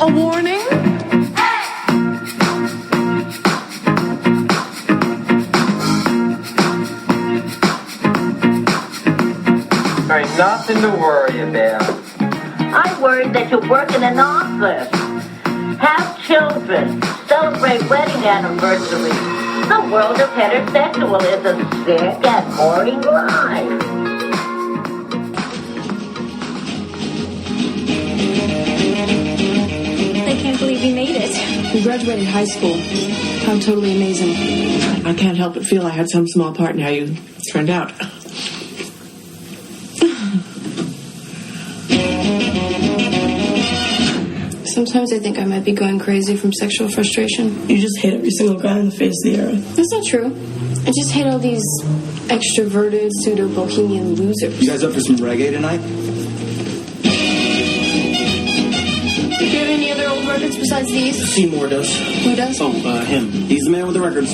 a warning? There ain't nothing to worry about. I'm worried that you work in an office, have children, celebrate wedding anniversaries. The world of heterosexual is a sick and boring life. I can't believe you made it. We graduated high school. How totally amazing. I can't help but feel I had some small part in how you turned out. Sometimes I think I might be going crazy from sexual frustration. You just hate every single guy on the face of the earth. That's not true. I just hate all these extroverted, pseudo-bohemian losers. You guys up for some reggae tonight? Do you have any other old records besides these? Seymour does. Who does? Oh, him. He's the man with the records.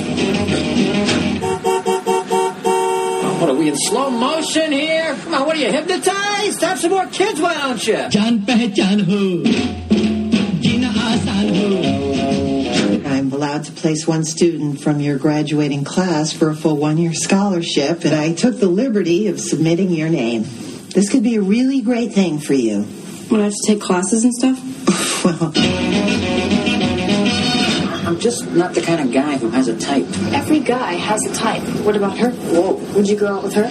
What are we in slow motion here? Come on, what are you, hypnotized? Have some more kids, why don't you? I'm allowed to place one student from your graduating class for a full one-year scholarship, and I took the liberty of submitting your name. This could be a really great thing for you. Would I have to take classes and stuff? Well, I'm just not the kind of guy who has a type. Every guy has a type. What about her? Whoa. Would you go out with her?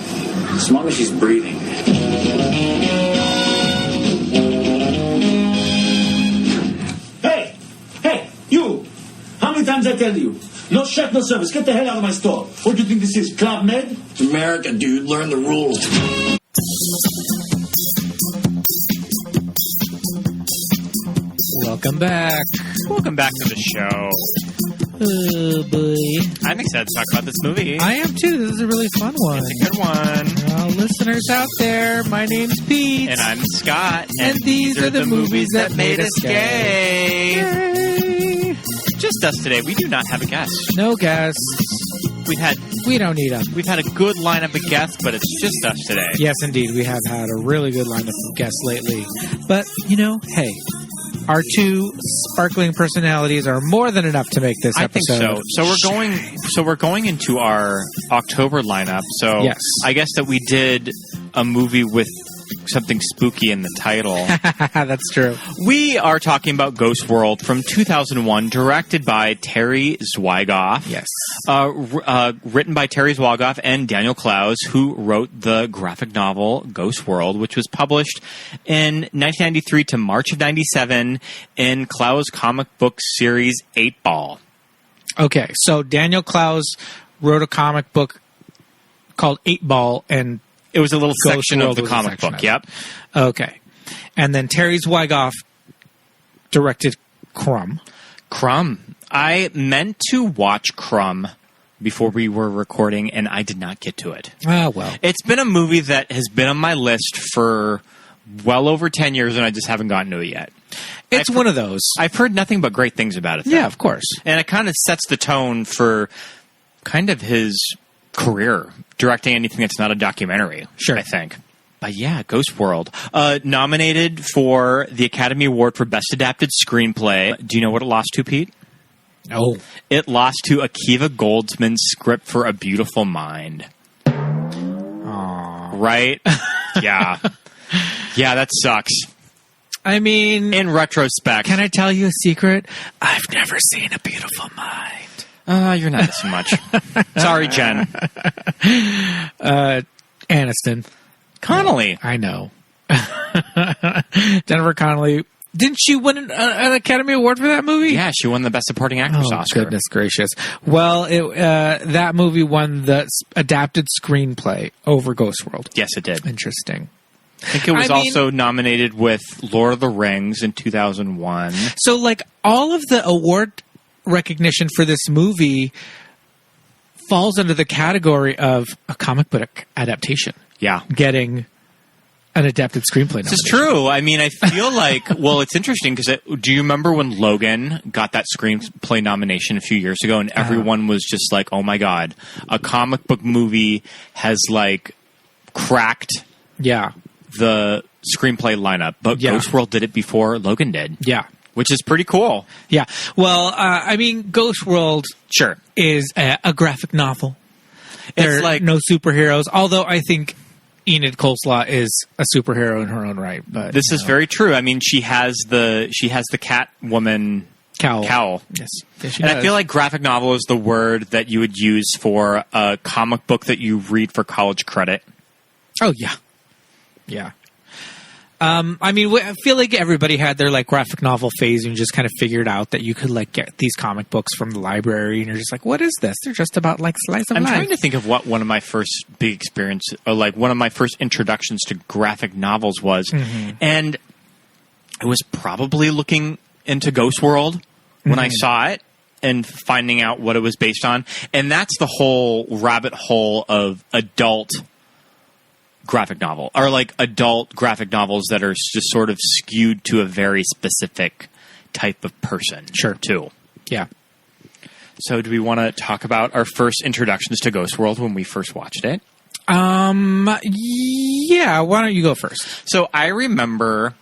As long as she's breathing. Hey, you! How many times I tell you? No chef, no service. Get the hell out of my store. What do you think this is, Club Med? It's America, dude. Learn the rules. Welcome back. Welcome back to the show. Oh, boy. I'm excited to talk about this movie. I am, too. This is a really fun one. It's a good one. Well, listeners out there, my name's Pete. And I'm Scott. And these are the movies that made us gay. Yay. Just us today. We do not have a guest. No guests. We don't need them. We've had a good lineup of guests, but it's just us today. Yes, indeed. We have had a really good lineup of guests lately. But, hey, our two sparkling personalities are more than enough to make this episode. I think so. So we're going into our October lineup. So yes. I guess that we did a movie with something spooky in the title. That's true. We are talking about Ghost World from 2001, directed by Terry Zwigoff. Yes. Written by Terry Zwigoff and Daniel Clowes, who wrote the graphic novel Ghost World, which was published in 1993 to March of 97 in Clowes' comic book series 8 Ball. Okay, so Daniel Clowes wrote a comic book called 8 Ball, and it was a little section of the comic book, yep. Okay. And then Terry Zwigoff directed Crumb. I meant to watch Crumb before we were recording, and I did not get to it. Ah, well. It's been a movie that has been on my list for well over 10 years, and I just haven't gotten to it yet. It's one of those. I've heard nothing but great things about it, though. Yeah, of course. And it kind of sets the tone for kind of his career, directing anything that's not a documentary, sure. I think. But yeah, Ghost World. Nominated for the Academy Award for Best Adapted Screenplay. Do you know what it lost to, Pete? No. It lost to Akiva Goldsman's script for A Beautiful Mind. Aww. Right? Yeah. Yeah, that sucks. I mean... in retrospect. Can I tell you a secret? I've never seen A Beautiful Mind. You're not missing much. Sorry, Jen. Aniston. Connolly. I know. Jennifer Connelly. Didn't she win an Academy Award for that movie? Yeah, she won the Best Supporting Actress Oscar. Goodness gracious. Well, that movie won the adapted screenplay over Ghost World. Yes, it did. Interesting. I think it was also nominated with Lord of the Rings in 2001. So, all of the award recognition for this movie falls under the category of a comic book adaptation. Yeah. Getting an adapted screenplay nomination. This is true. I mean, I feel like, well, it's interesting because do you remember when Logan got that screenplay nomination a few years ago and everyone was just like, oh my God, a comic book movie has cracked the screenplay lineup. But Ghost World did it before Logan did. Yeah. which is pretty cool. Yeah. Well, I mean, Ghost World Sure. is a graphic novel. There It's are like no superheroes, although I think Enid Coleslaw is a superhero in her own right. But this is very true. I mean, she has the Catwoman cowl. Yes, she And does. I feel like graphic novel is the word that you would use for a comic book that you read for college credit. Oh yeah, yeah. I mean, I feel like everybody had their like graphic novel phase, and you just kind of figured out that you could like get these comic books from the library, and you're just like, "What is this? They're just about like slice of I'm life." trying to think of what one of my first big experience, or like one of my first introductions to graphic novels was, and it was probably looking into Ghost World when I saw it and finding out what it was based on, and that's the whole rabbit hole of adult graphic novel, or like adult graphic novels that are just sort of skewed to a very specific type of person. Sure. Too. Yeah. So do we want to talk about our first introductions to Ghost World when we first watched it? Yeah. Why don't you go first? So I remember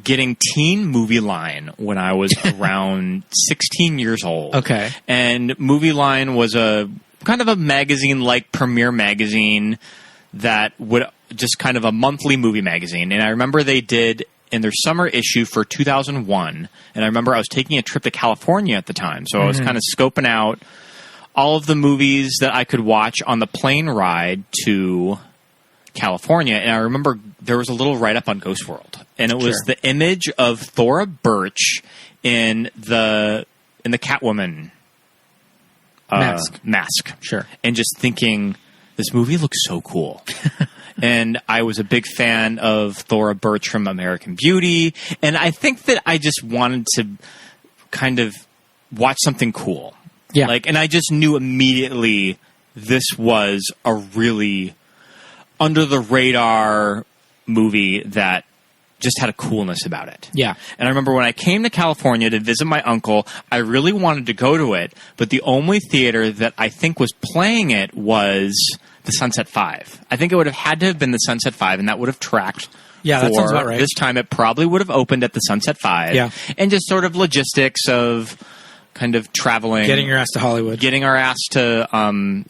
getting Teen Movie Line when I was around 16 years old. Okay. And Movie Line was a kind of a magazine like Premiere Magazine that would just kind of a monthly movie magazine. And I remember they did in their summer issue for 2001. And I remember I was taking a trip to California at the time. So I was kind of scoping out all of the movies that I could watch on the plane ride to California. And I remember there was a little write-up on Ghost World. And it was the image of Thora Birch in the Catwoman mask. Sure. And just thinking, this movie looks so cool. And I was a big fan of Thora Birch from American Beauty. And I think that I just wanted to kind of watch something cool. Yeah. And I just knew immediately this was a really under the radar movie that just had a coolness about it. Yeah. And I remember when I came to California to visit my uncle, I really wanted to go to it, but the only theater that I think was playing it was the Sunset 5. I think it would have had to have been the Sunset 5, and that would have tracked. Yeah, that sounds about right. This time it probably would have opened at the Sunset 5. Yeah. And just sort of logistics of kind of traveling. Getting your ass to Hollywood. Getting our ass to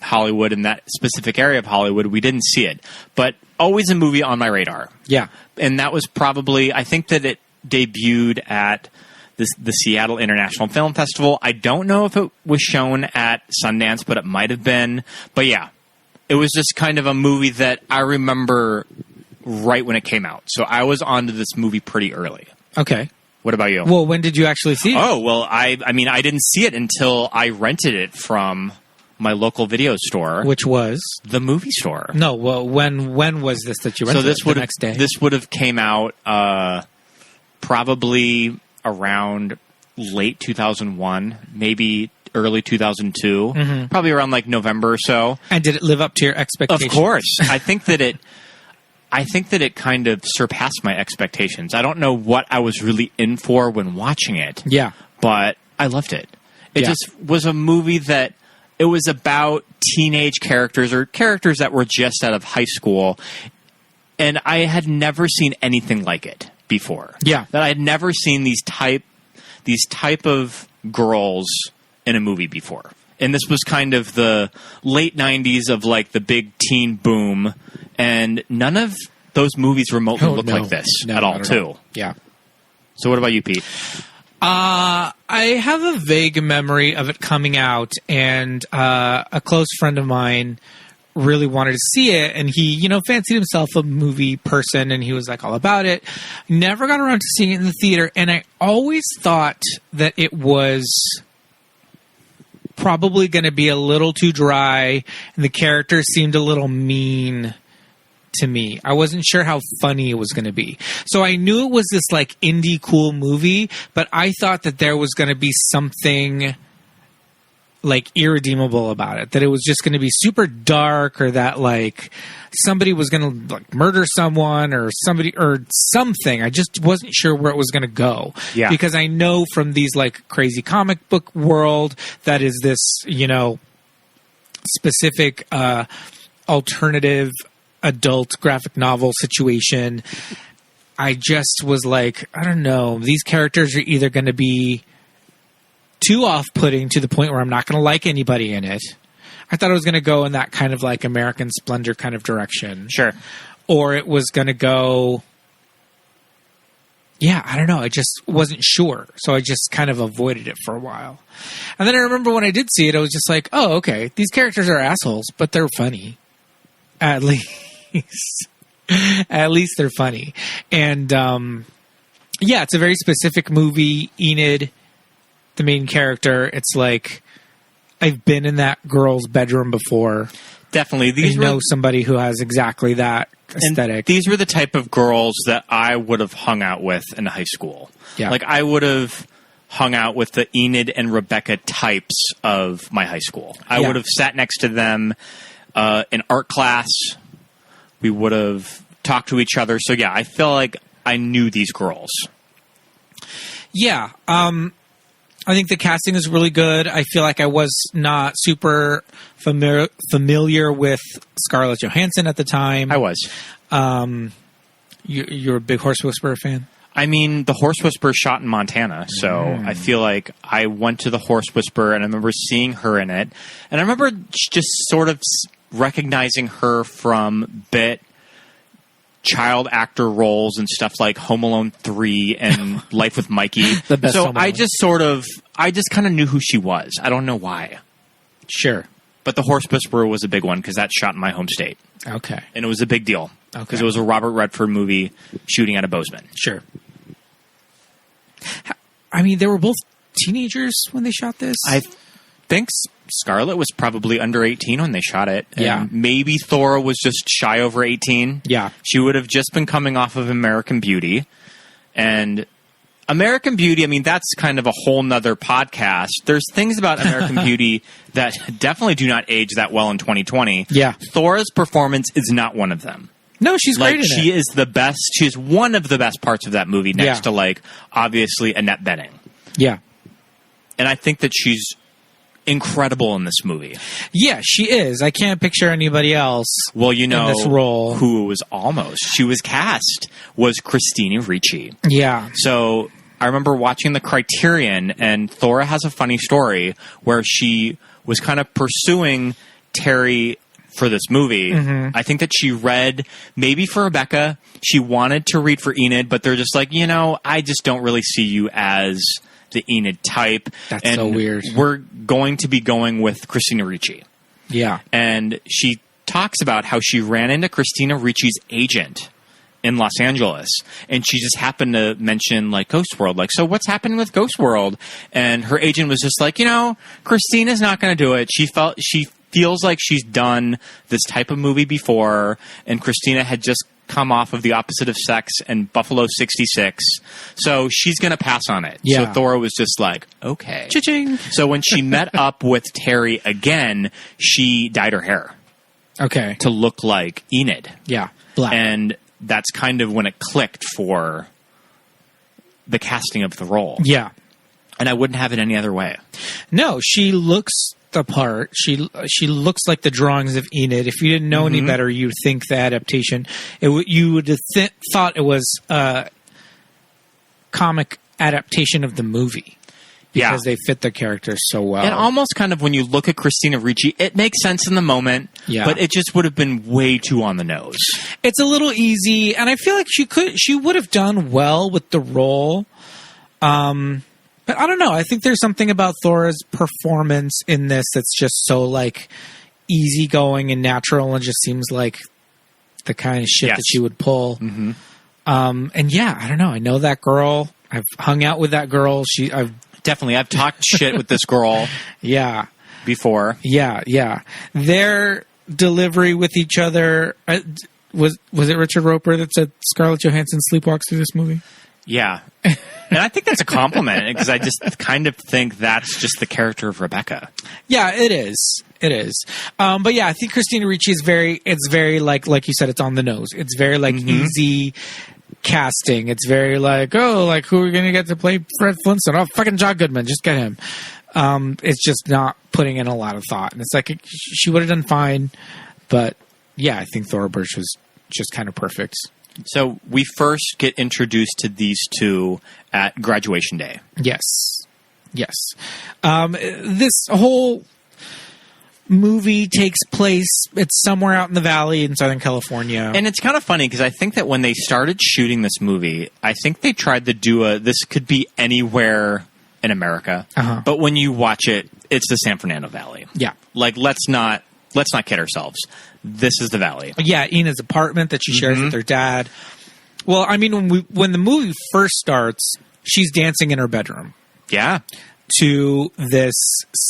Hollywood in that specific area of Hollywood. We didn't see it. But always a movie on my radar. Yeah. And that was probably, I think that it debuted at the Seattle International Film Festival. I don't know if it was shown at Sundance, but it might have been. But yeah, it was just kind of a movie that I remember right when it came out. So I was onto this movie pretty early. Okay. What about you? Well, when did you actually see it? Oh, well, I mean, I didn't see it until I rented it from my local video store. Which was? The movie store. No, well, when was this that you rented the next day? This would have came out probably around late 2001, maybe early 2002, probably around like November or so. And did it live up to your expectations? Of course. I think that it kind of surpassed my expectations. I don't know what I was really in for when watching it. Yeah. But I loved it. It just was a movie that it was about teenage characters or characters that were just out of high school. And I had never seen anything like it before. Yeah. That I had never seen these type of girls in a movie before. And this was kind of the late 90s of like the big teen boom. And none of those movies remotely look like this at all, too. Yeah. So what about you, Pete? I have a vague memory of it coming out, and a close friend of mine really wanted to see it, and he, fancied himself a movie person, and he was like all about it. Never got around to seeing it in the theater, and I always thought that it was probably going to be a little too dry, and the characters seemed a little mean to me. I wasn't sure how funny it was going to be. So I knew it was this like indie cool movie, but I thought that there was going to be something like irredeemable about it, that it was just going to be super dark, or that like somebody was going to like murder someone or somebody or something. I just wasn't sure where it was going to go. Yeah. Because I know from these like crazy comic book world that is this, specific alternative adult graphic novel situation. I just was like, I don't know. These characters are either going to be too off-putting to the point where I'm not going to like anybody in it. I thought it was going to go in that kind of like American Splendor kind of direction. Sure. Or it was going to go... Yeah, I don't know. I just wasn't sure. So I just kind of avoided it for a while. And then I remember when I did see it, I was just like, oh, okay. These characters are assholes, but they're funny. At least. At least they're funny. And, yeah, it's a very specific movie. Enid, the main character, it's like, I've been in that girl's bedroom before. Definitely. I know somebody who has exactly that aesthetic. And these were the type of girls that I would have hung out with in high school. Yeah. Like, I would have hung out with the Enid and Rebecca types of my high school. I would have sat next to them in art class. We would have talked to each other. So, yeah, I feel like I knew these girls. Yeah. I think the casting is really good. I feel like I was not super familiar with Scarlett Johansson at the time. I was. You're a big Horse Whisperer fan? I mean, the Horse Whisperer shot in Montana, so I feel like I went to the Horse Whisperer and I remember seeing her in it. And I remember just sort of recognizing her from child actor roles and stuff like Home Alone 3 and Life with Mikey. The best so Home Alone. I just kind of knew who she was. I don't know why. Sure. But the Horse Whisperer was a big one because that's shot in my home state. Okay. And it was a big deal because Okay. it was a Robert Redford movie shooting at a Bozeman. Sure. I mean, they were both teenagers when they shot this? I think Scarlett was probably under 18 when they shot it. And Yeah. maybe Thora was just shy over 18. Yeah. She would have just been coming off of American Beauty. And American Beauty, I mean, that's kind of a whole nother podcast. There's things about American Beauty that definitely do not age that well in 2020. Yeah. Thora's performance is not one of them. No, she's great in it. She is the best. She's one of the best parts of that movie next Yeah. to, like, obviously Annette Bening. Yeah. And I think that she's incredible in this movie. Yeah, she is. I can't picture anybody else Well, you know in this role. who was almost. She was cast was Christina Ricci. Yeah. So I remember watching the Criterion, and Thora has a funny story where she was kind of pursuing Terry for this movie. Mm-hmm. I think that she read, maybe for Rebecca, she wanted to read for Enid, but they're just like, you know, I just don't really see you as the Enid type. That's and so weird. We're going to be going with Christina Ricci. Yeah. And she talks about how she ran into Christina Ricci's agent in Los Angeles, and she just happened to mention, like, Ghost World. Like, so what's happening with Ghost World? And her agent was just like, you know, Christina's not going to do it. She feels like she's done this type of movie before, and Christina had just come off of The Opposite of Sex and Buffalo 66, so she's going to pass on it. Yeah. So Thora was just like, okay. Cha-ching. So when she met up with Terry again, she dyed her hair Okay. to look like Enid. Yeah. Black. And that's kind of when it clicked for the casting of the role. Yeah. And I wouldn't have it any other way. No, she looks the part. She looks like the drawings of Enid. If you didn't know any better, you'd think the adaptation. You would have thought it was a comic adaptation of the movie because they fit the characters so well. And almost kind of when you look at Christina Ricci, it makes sense in the moment, but it just would have been way too on the nose. It's a little easy, and I feel like she would have done well with the role. But I don't know. I think there's something about Thora's performance in this that's just so, like, easygoing and natural, and just seems like the kind of shit that she would pull. Mm-hmm. And yeah, I don't know. I know that girl. I've hung out with that girl. I've talked shit with this girl. Yeah. Before. Yeah. Their delivery with each other was it Richard Roper that said Scarlett Johansson sleepwalks through this movie? Yeah. And I think that's a compliment because I just kind of think that's just the character of Rebecca. Yeah, it is. It is. But yeah, I think Christina Ricci is very like you said, it's on the nose. It's very like easy casting. It's very like, oh, like who are we going to get to play Fred Flintstone? Oh, fucking John Goodman. Just get him. It's just not putting in a lot of thought. And it's like, she would have done fine. But yeah, I think Thora Birch was just kind of perfect. So we first get introduced to these two at graduation day. Yes. This whole movie takes place, it's somewhere out in the valley in Southern California. And it's kind of funny because I think that when they started shooting this movie, I think they tried to do this could be anywhere in America. But when you watch it, it's the San Fernando Valley. Yeah. Like, let's not kid ourselves. This is the valley. Yeah, Enid's apartment that she shares with her dad. Well, I mean, when the movie first starts, she's dancing in her bedroom. Yeah. To this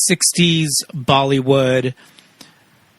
60s Bollywood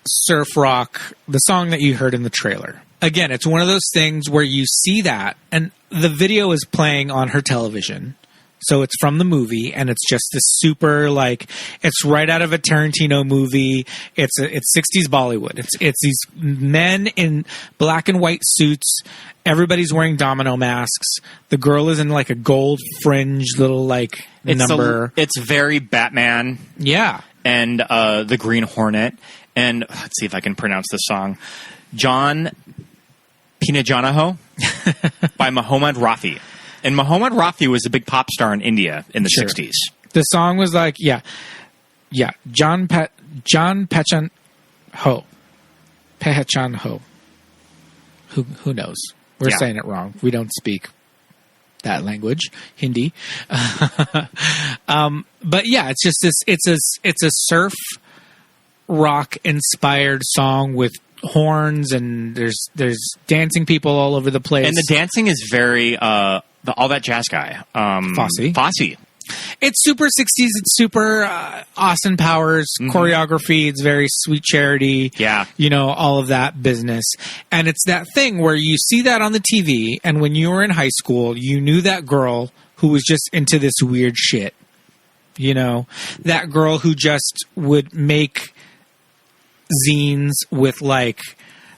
surf rock, the song that you heard in the trailer. Again, it's one of those things where you see that, and the video is playing on her television. So it's from the movie, and it's just this super, like, it's right out of a Tarantino movie. It's 60s Bollywood. It's these men in black and white suits. Everybody's wearing domino masks. The girl is in, like, a gold fringe little, like, number. It's very Batman. Yeah. And the Green Hornet. And let's see if I can pronounce this song. John Pinajanaho by Mohammad Rafi. And Mohammad Rafi was a big pop star in India in the 60s. The song was like, John Pechan Ho. Pehchan Ho. Who knows? We're saying it wrong. We don't speak that language, Hindi. But yeah, it's just this. It's a surf rock inspired song with horns, and there's dancing people all over the place. And the dancing is very all that jazz guy, Fosse. It's super 60s. It's super Austin Powers choreography. It's very Sweet Charity. Yeah. All of that business. And it's that thing where you see that on the TV, and when you were in high school, you knew that girl who was just into this weird shit. That girl who just would make zines with, like,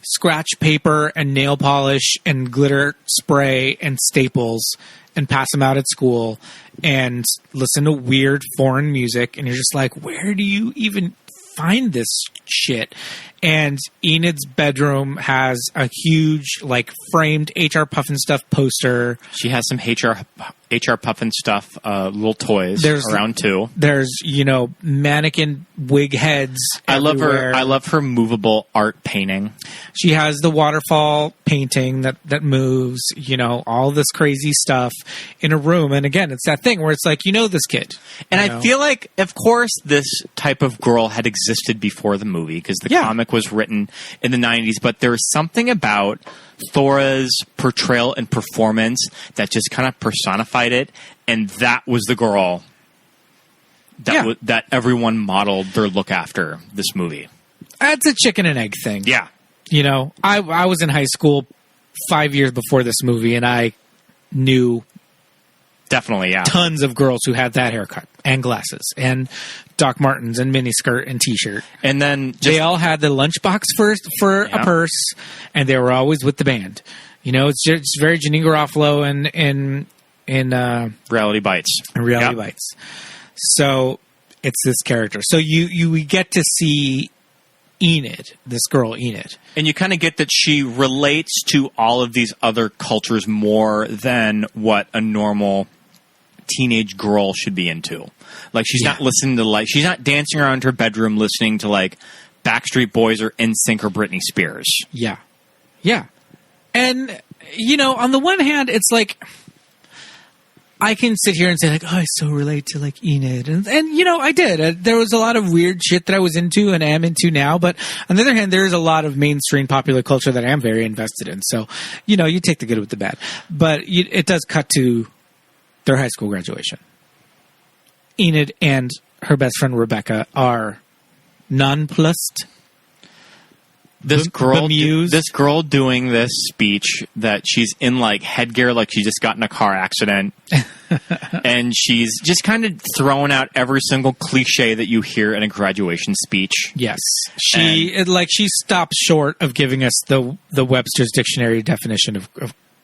scratch paper and nail polish and glitter spray and staples and pass them out at school and listen to weird foreign music. And you're just like, where do you even find this shit? And Enid's bedroom has a huge, like, framed HR Puffin Stuff poster. She has some HR Puffin Stuff little toys around too. There's, mannequin wig heads everywhere. I love her movable art painting. She has the waterfall painting that moves, all this crazy stuff in a room. And again, it's that thing where it's like, this kid. And I feel like, of course, this type of girl had existed before the movie because the comic was written in the 90s, but there's something about Thora's portrayal and performance that just kind of personified it, and that was the girl that everyone modeled their look after this movie. That's a chicken and egg thing. Yeah. I was in high school 5 years before this movie, and I knew definitely tons of girls who had that haircut and glasses and Doc Martens and miniskirt and t-shirt. And then they all had the lunchbox for a purse, and they were always with the band. It's very Janine Garofalo in Reality Bites. Reality Bites. So it's this character. So we get to see Enid, this girl Enid. And you kind of get that she relates to all of these other cultures more than what a normal teenage girl should be into. Like, she's not listening to, she's not dancing around her bedroom listening to, like, Backstreet Boys or NSYNC or Britney Spears. Yeah. Yeah. And, on the one hand, it's like, I can sit here and say, like, oh, I so relate to, like, Enid. And I did. There was a lot of weird shit that I was into and am into now. But on the other hand, there is a lot of mainstream popular culture that I am very invested in. So, you take the good with the bad. But it does cut to their high school graduation. Enid and her best friend Rebecca are nonplussed. This girl doing this speech that she's in, like, headgear, like she just got in a car accident. And she's just kind of throwing out every single cliche that you hear in a graduation speech. Yes. She stops short of giving us the Webster's Dictionary definition of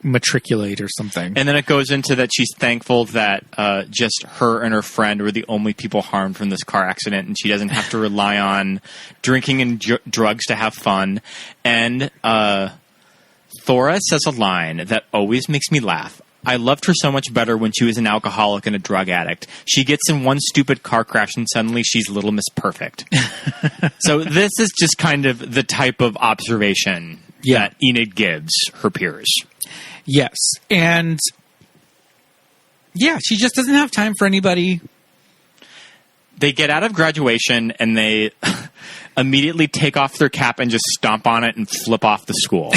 matriculate or something. And then it goes into that she's thankful that just her and her friend were the only people harmed from this car accident, and she doesn't have to rely on drinking and drugs to have fun. And Thora says a line that always makes me laugh. I loved her so much better when she was an alcoholic and a drug addict. She gets in one stupid car crash and suddenly she's Little Miss Perfect. So this is just kind of the type of observation that Enid gives her peers. Yes. And yeah, she just doesn't have time for anybody. They get out of graduation and they immediately take off their cap and just stomp on it and flip off the school.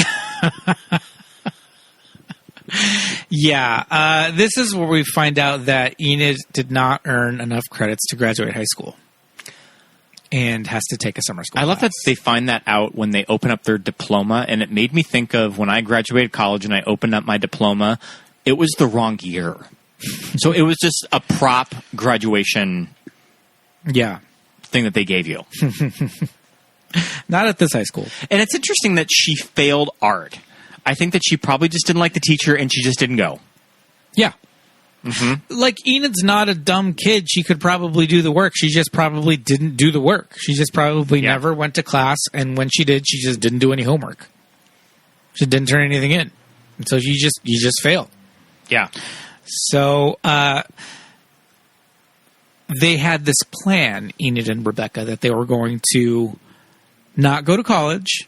Yeah, this is where we find out that Enid did not earn enough credits to graduate high school and has to take a summer school I love class. that they find that out when they open up their diploma, and it made me think of when I graduated college and I opened up my diploma, it was the wrong year. So it was just a prop graduation thing that they gave you. Not at this high school. And it's interesting that she failed art. I think that she probably just didn't like the teacher and she just didn't go. Yeah. Mm-hmm. Like, Enid's not a dumb kid. She could probably do the work. She just probably didn't do the work. She just probably never went to class, and when she did, she just didn't do any homework. She didn't turn anything in. And so you just failed. Yeah. So they had this plan, Enid and Rebecca, that they were going to not go to college.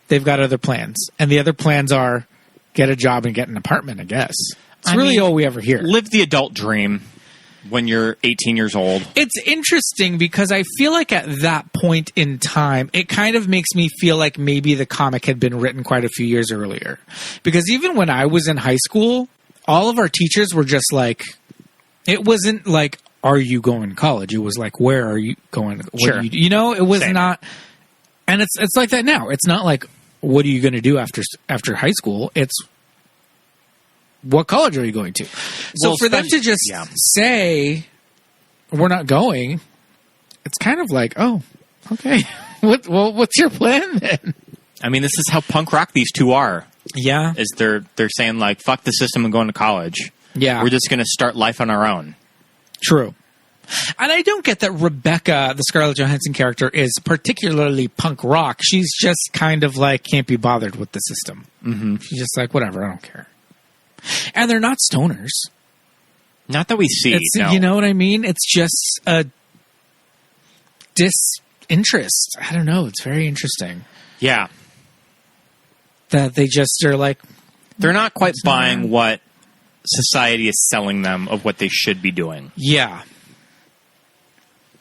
They've got other plans. And the other plans are get a job and get an apartment, I guess. It's really all we ever hear. Live the adult dream when you're 18 years old. It's interesting because I feel like at that point in time, it kind of makes me feel like maybe the comic had been written quite a few years earlier. Because even when I was in high school, all of our teachers were just like, it wasn't like, are you going to college? It was like, where are you going? What you know, it was not. And it's like that now. It's not like, what are you going to do after high school? It's, what college are you going to? So for them to just say, we're not going, it's kind of like, oh, okay. What's your plan then? I mean, this is how punk rock these two are. Yeah. Is they're saying, like, fuck the system and going to college. Yeah. We're just going to start life on our own. True. And I don't get that Rebecca, the Scarlett Johansson character, is particularly punk rock. She's just kind of like, can't be bothered with the system. Mm-hmm. She's just like, whatever, I don't care. And they're not stoners. Not that we see. No. You know what I mean? It's just a disinterest. I don't know. It's very interesting. Yeah. That they just are like... They're not quite buying what society is selling them of what they should be doing. Yeah.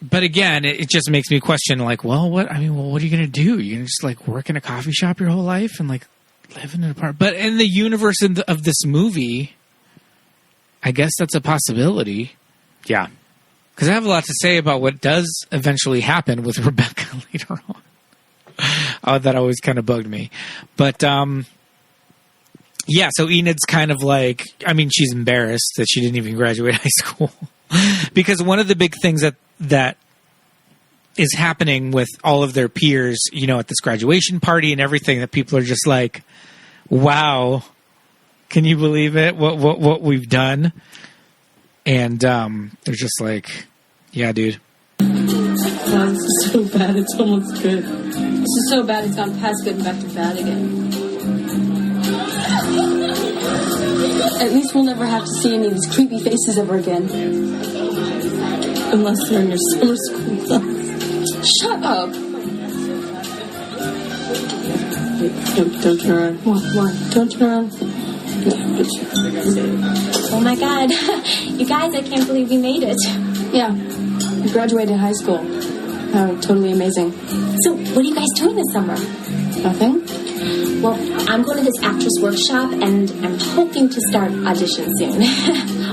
But again, it just makes me question, like, what are you going to do? You're going to just, like, work in a coffee shop your whole life and, like, live in an apartment? But in the universe of this movie, I guess that's a possibility. Yeah. Because I have a lot to say about what does eventually happen with Rebecca later on. That always kind of bugged me. But, yeah, so Enid's kind of like, I mean, she's embarrassed that she didn't even graduate high school. Because one of the big things that is happening with all of their peers, you know, at this graduation party and everything, that people are just like, wow, can you believe it? What we've done? And they're just like, yeah, dude. Wow, this is so bad, it's almost good. This is so bad it's gone past good and back to bad again. At least we'll never have to see any of these creepy faces ever again. Unless they're in your summer school class. Shut up! Don't turn around. What? Don't turn around. Oh my god. You guys, I can't believe we made it. Yeah. We graduated high school. Oh, totally amazing. So, what are you guys doing this summer? Nothing? Well, I'm going to this actress workshop, and I'm hoping to start audition soon.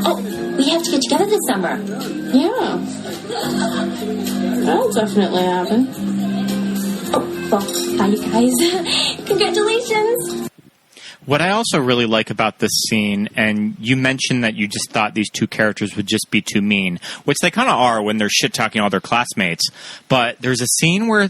Oh, we have to get together this summer. Yeah. That'll definitely happen. Oh, well, bye, you guys. Congratulations. What I also really like about this scene, and you mentioned that you just thought these two characters would just be too mean, which they kind of are when they're shit-talking all their classmates, but there's a scene where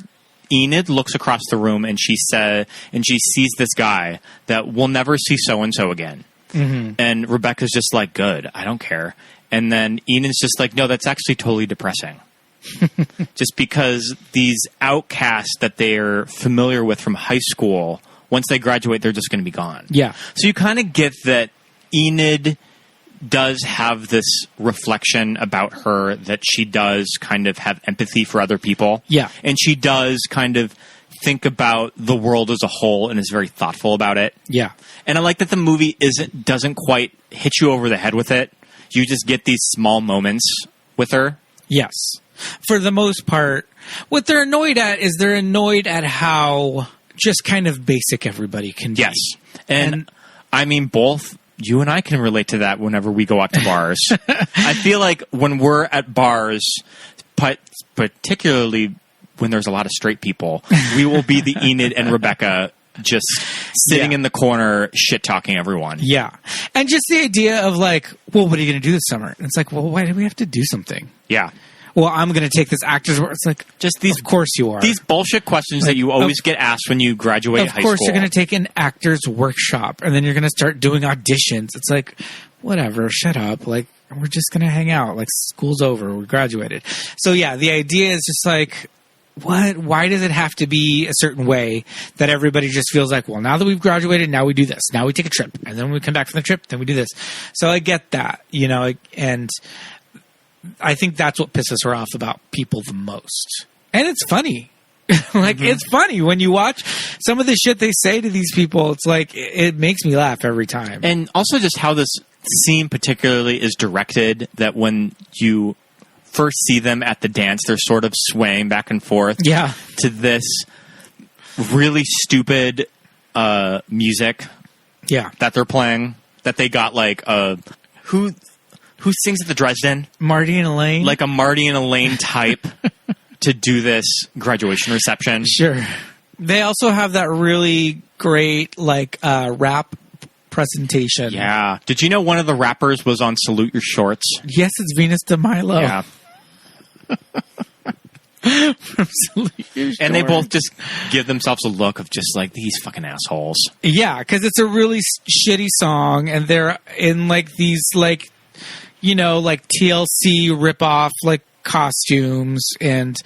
Enid looks across the room and she sees this guy that we'll never see so-and-so again. Mm-hmm. And Rebecca's just like, good, I don't care. And then Enid's just like, no, that's actually totally depressing. Just because these outcasts that they're familiar with from high school once they graduate, they're just going to be gone. Yeah. So you kind of get that Enid does have this reflection about her, that she does kind of have empathy for other people. Yeah. And she does kind of think about the world as a whole and is very thoughtful about it. Yeah. And I like that the movie doesn't quite hit you over the head with it. You just get these small moments with her. Yes. For the most part, what they're annoyed at is they're annoyed at how just kind of basic everybody can be. Yes. And I mean, both you and I can relate to that whenever we go out to bars. I feel like when we're at bars, particularly when there's a lot of straight people, we will be the Enid and Rebecca just sitting in the corner shit-talking everyone. Yeah. And just the idea of like, well, what are you going to do this summer? And it's like, well, why do we have to do something? Yeah. Well, I'm going to take this actor's work. It's like, just these, of course you are. These bullshit questions that you always get asked when you graduate high school. Of course you're going to take an actor's workshop and then you're going to start doing auditions. It's like, whatever, shut up. Like, we're just going to hang out. Like, school's over. We graduated. So yeah, the idea is just like, what? Why does it have to be a certain way that everybody just feels like, well, now that we've graduated, now we do this. Now we take a trip. And then when we come back from the trip, then we do this. So I get that, you know, and I think that's what pisses her off about people the most. And it's funny. Like, it's funny when you watch some of the shit they say to these people. It's like, it makes me laugh every time. And also just how this scene particularly is directed, that when you first see them at the dance, they're sort of swaying back and forth to this really stupid music that they're playing, that they got like who sings at the Dresden? Marty and Elaine. Like a Marty and Elaine type to do this graduation reception. Sure. They also have that really great like rap presentation. Yeah. Did you know one of the rappers was on Salute Your Shorts? Yes, it's Venus de Milo. Yeah. From Salute Your Shorts. And they both just give themselves a look of just like, these fucking assholes. Yeah, because it's a really shitty song and they're in like these like, you know, like TLC ripoff like costumes, and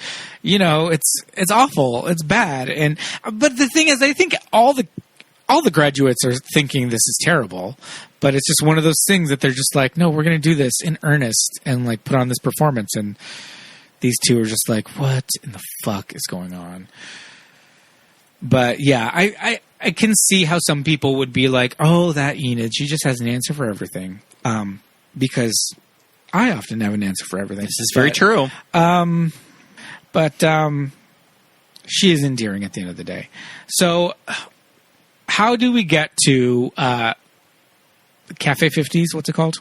you know, it's awful, it's bad. And but the thing is, I think all the graduates are thinking this is terrible, but it's just one of those things that they're just like, no, we're going to do this in earnest and like put on this performance. And these two are just like, what in the fuck is going on? But yeah, I can see how some people would be like, oh, that Enid, she just has an answer for everything. Because I often have an answer for everything. This is very true. But she is endearing at the end of the day. So how do we get to Cafe 50s? What's it called?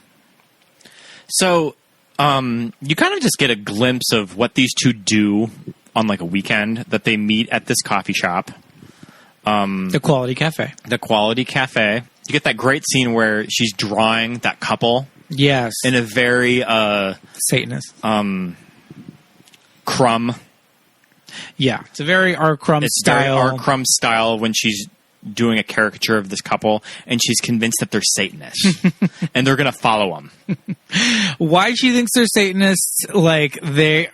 So you kind of just get a glimpse of what these two do on like a weekend, that they meet at this coffee shop. The Quality Cafe. The Quality Cafe. You get that great scene where she's drawing that couple. Yes. In a very Satanist. Crumb. Yeah. It's a very R. Crumb style. Very R. Crumb style when she's doing a caricature of this couple, and she's convinced that they're Satanists. And they're going to follow them. Why she thinks they're Satanists, like, they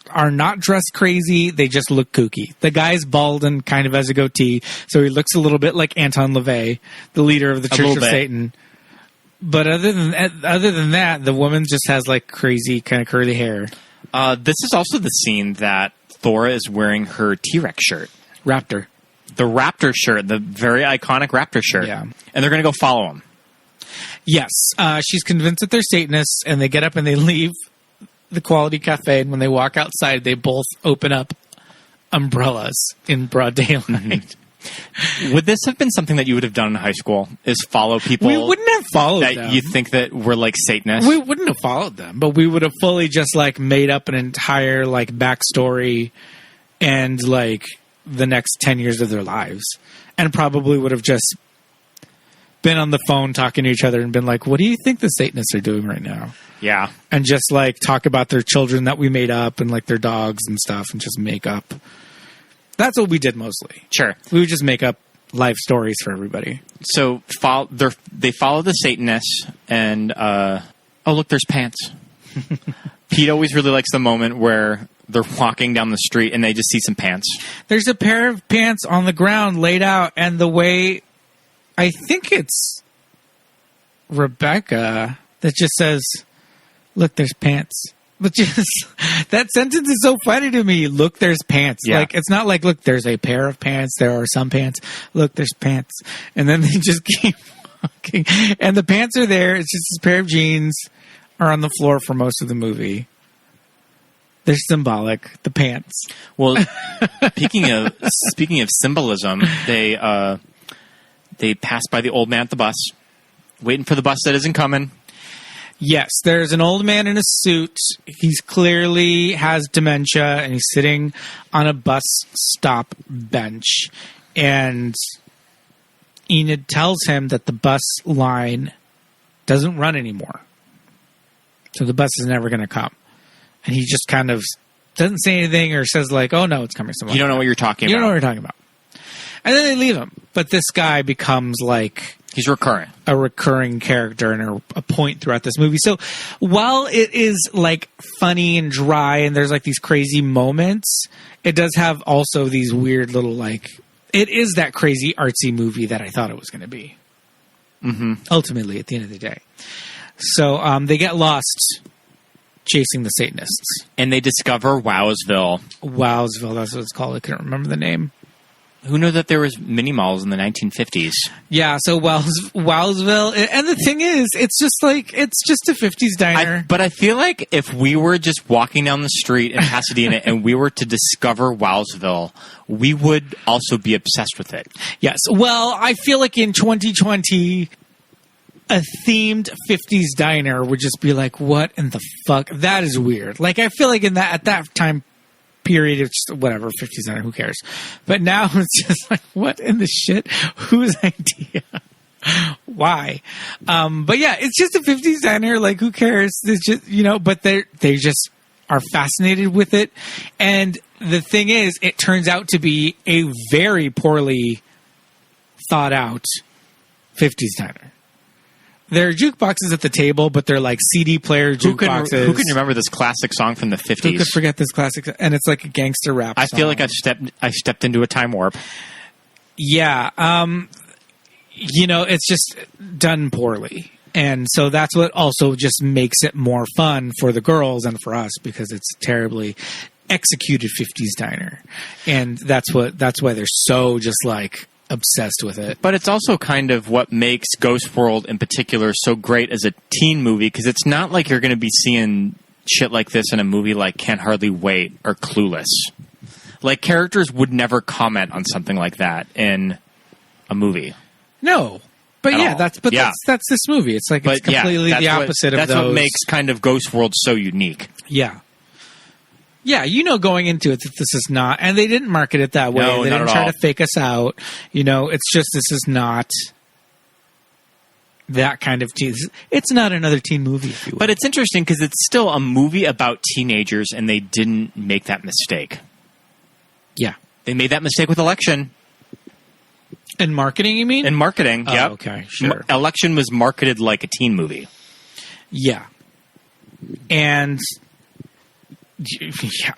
are not dressed crazy, they just look kooky. The guy's bald and kind of has a goatee, so he looks a little bit like Anton LaVey, the leader of the Church of Satan. But other than that, the woman just has like crazy kind of curly hair. This is also the scene that Thora is wearing her T-Rex shirt. Raptor. The Raptor shirt, the very iconic Raptor shirt. Yeah. And they're going to go follow him. Yes. She's convinced that they're Satanists, and they get up and they leave the Quality Cafe, and when they walk outside, they both open up umbrellas in broad daylight. Mm-hmm. Would this have been something that you would have done in high school? Is follow people? We wouldn't have followed that them. You think that we're like Satanists? We wouldn't have followed them, but we would have fully just like made up an entire like backstory and like the next 10 years of their lives, and probably would have just been on the phone talking to each other and been like, what do you think the Satanists are doing right now? Yeah. And just like talk about their children that we made up and like their dogs and stuff, and just make up. That's what we did mostly. Sure. We would just make up life stories for everybody. So they follow the Satanists, and oh, look, there's pants. Pete always really likes the moment where they're walking down the street and they just see some pants. There's a pair of pants on the ground laid out, and the way I think it's Rebecca that just says, "Look, there's pants." But just that sentence is so funny to me. Look, there's pants. Yeah. Like, it's not like, look, there's a pair of pants. There are some pants. Look, there's pants. And then they just keep walking. And the pants are there. It's just a pair of jeans are on the floor for most of the movie. They're symbolic. The pants. Well, speaking of symbolism, they pass by the old man at the bus, waiting for the bus that isn't coming. Yes, there's an old man in a suit. He's clearly has dementia, and he's sitting on a bus stop bench. And Enid tells him that the bus line doesn't run anymore. So the bus is never going to come. And he just kind of doesn't say anything or says like, oh, no, it's coming somewhere. You don't know what you're talking about. You don't know what you're talking about. And then they leave him. But this guy becomes like... He's recurring. A recurring character and a point throughout this movie. So while it is like funny and dry and there's like these crazy moments, it does have also these weird little like... It is that crazy artsy movie that I thought it was going to be. Mm-hmm. Ultimately, at the end of the day. So they get lost chasing the Satanists. And they discover Wowsville. Wowsville, that's what it's called. I couldn't remember the name. Who knew that there was mini malls in the 1950s? Yeah, so Wowsville. And the thing is, it's just a 50s diner. But I feel like if we were just walking down the street in Pasadena and we were to discover Wowsville, we would also be obsessed with it. Yes. Well, I feel like in 2020, a themed 50s diner would just be like, what in the fuck? That is weird. Like, I feel like at that time period, it's just whatever, 50s diner, who cares? But now it's just like, what in the shit? Whose idea? Why? But yeah, it's just a 50s diner. Like, who cares? It's just, but they just are fascinated with it. And the thing is, it turns out to be a very poorly thought out 50s diner. There are jukeboxes at the table, but they're like CD player jukeboxes. Who can remember this classic song from the 50s? Who could forget this classic? And it's like a gangster rap song. I feel like I stepped into a time warp. Yeah. It's just done poorly. And so that's what also just makes it more fun for the girls and for us, because it's terribly executed 50s diner. And that's why they're so just like obsessed with it. But it's also kind of what makes Ghost World in particular so great as a teen movie, because it's not like you're going to be seeing shit like this in a movie like Can't Hardly Wait or Clueless. Like, characters would never comment on something like that in a movie. No. But yeah, that's this movie. It's like it's completely the opposite of those. That's what makes kind of Ghost World so unique. Yeah. Yeah, going into it that this is not, and they didn't market it that way. No, they not didn't at try all. to fake us out. It's just this is not that kind of teen. It's not another teen movie, if you will. But it's interesting because it's still a movie about teenagers, and they didn't make that mistake. Yeah, they made that mistake with Election. In marketing, you mean? In marketing, oh, yep. Okay, sure. Election was marketed like a teen movie. Yeah, and. Yeah.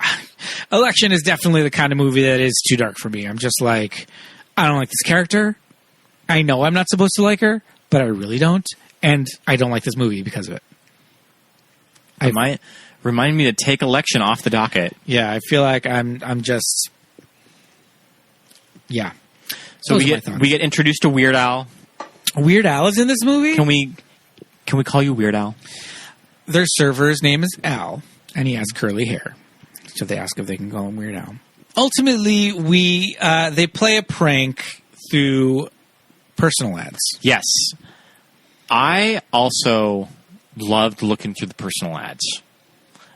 Election is definitely the kind of movie that is too dark for me. I'm just like, I don't like this character. I know I'm not supposed to like her, but I really don't. And I don't like this movie because of it. Remind me to take Election off the docket. Yeah, I feel like I'm just... Yeah. So we get introduced to Weird Al. Weird Al is in this movie? Can we call you Weird Al? Their server's name is Al. And he has curly hair. So they ask if they can call him Weird Al. Ultimately, they play a prank through personal ads. Yes. I also loved looking through the personal ads.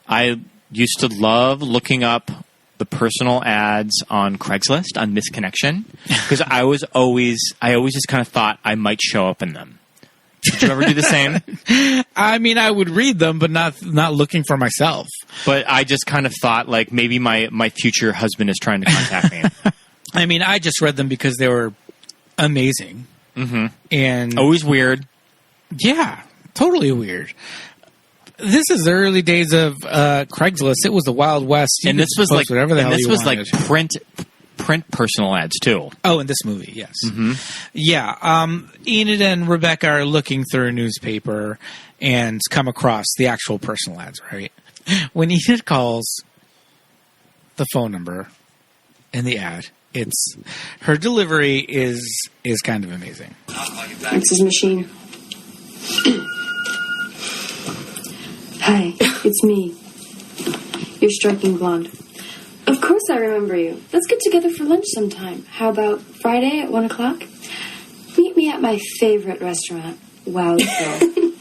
I used to love looking up the personal ads on Craigslist, on Misconnection, because I always just kind of thought I might show up in them. Did you ever do the same? I mean, I would read them, but not looking for myself. But I just kind of thought, like, maybe my future husband is trying to contact me. I mean, I just read them because they were amazing. Mm-hmm. And always weird. Yeah, totally weird. This is the early days of Craigslist. It was the Wild West. And this was like whatever the hell this you was wanted. like print personal ads too. Oh, in this movie, yes. Mm-hmm. Yeah. Enid and Rebecca are looking through a newspaper and come across the actual personal ads, right? When Enid calls the phone number in the ad, it's her delivery is kind of amazing. It's his machine. Hi, it's me. You're striking blonde. Of course I remember you. Let's get together for lunch sometime. How about Friday at 1 o'clock? Meet me at my favorite restaurant, Wowsville.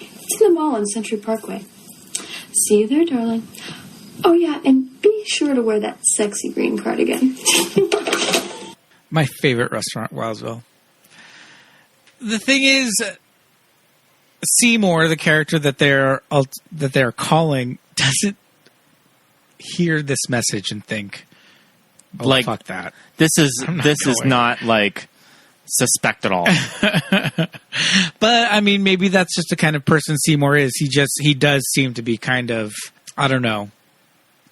It's in the mall on Century Parkway. See you there, darling. Oh, yeah, and be sure to wear that sexy green cardigan. My favorite restaurant, Wowsville. The thing is, Seymour, the character that they're calling, doesn't hear this message and think, "Oh, like, fuck that." This is not like suspect at all. But I mean, maybe that's just the kind of person Seymour is. He does seem to be kind of, I don't know.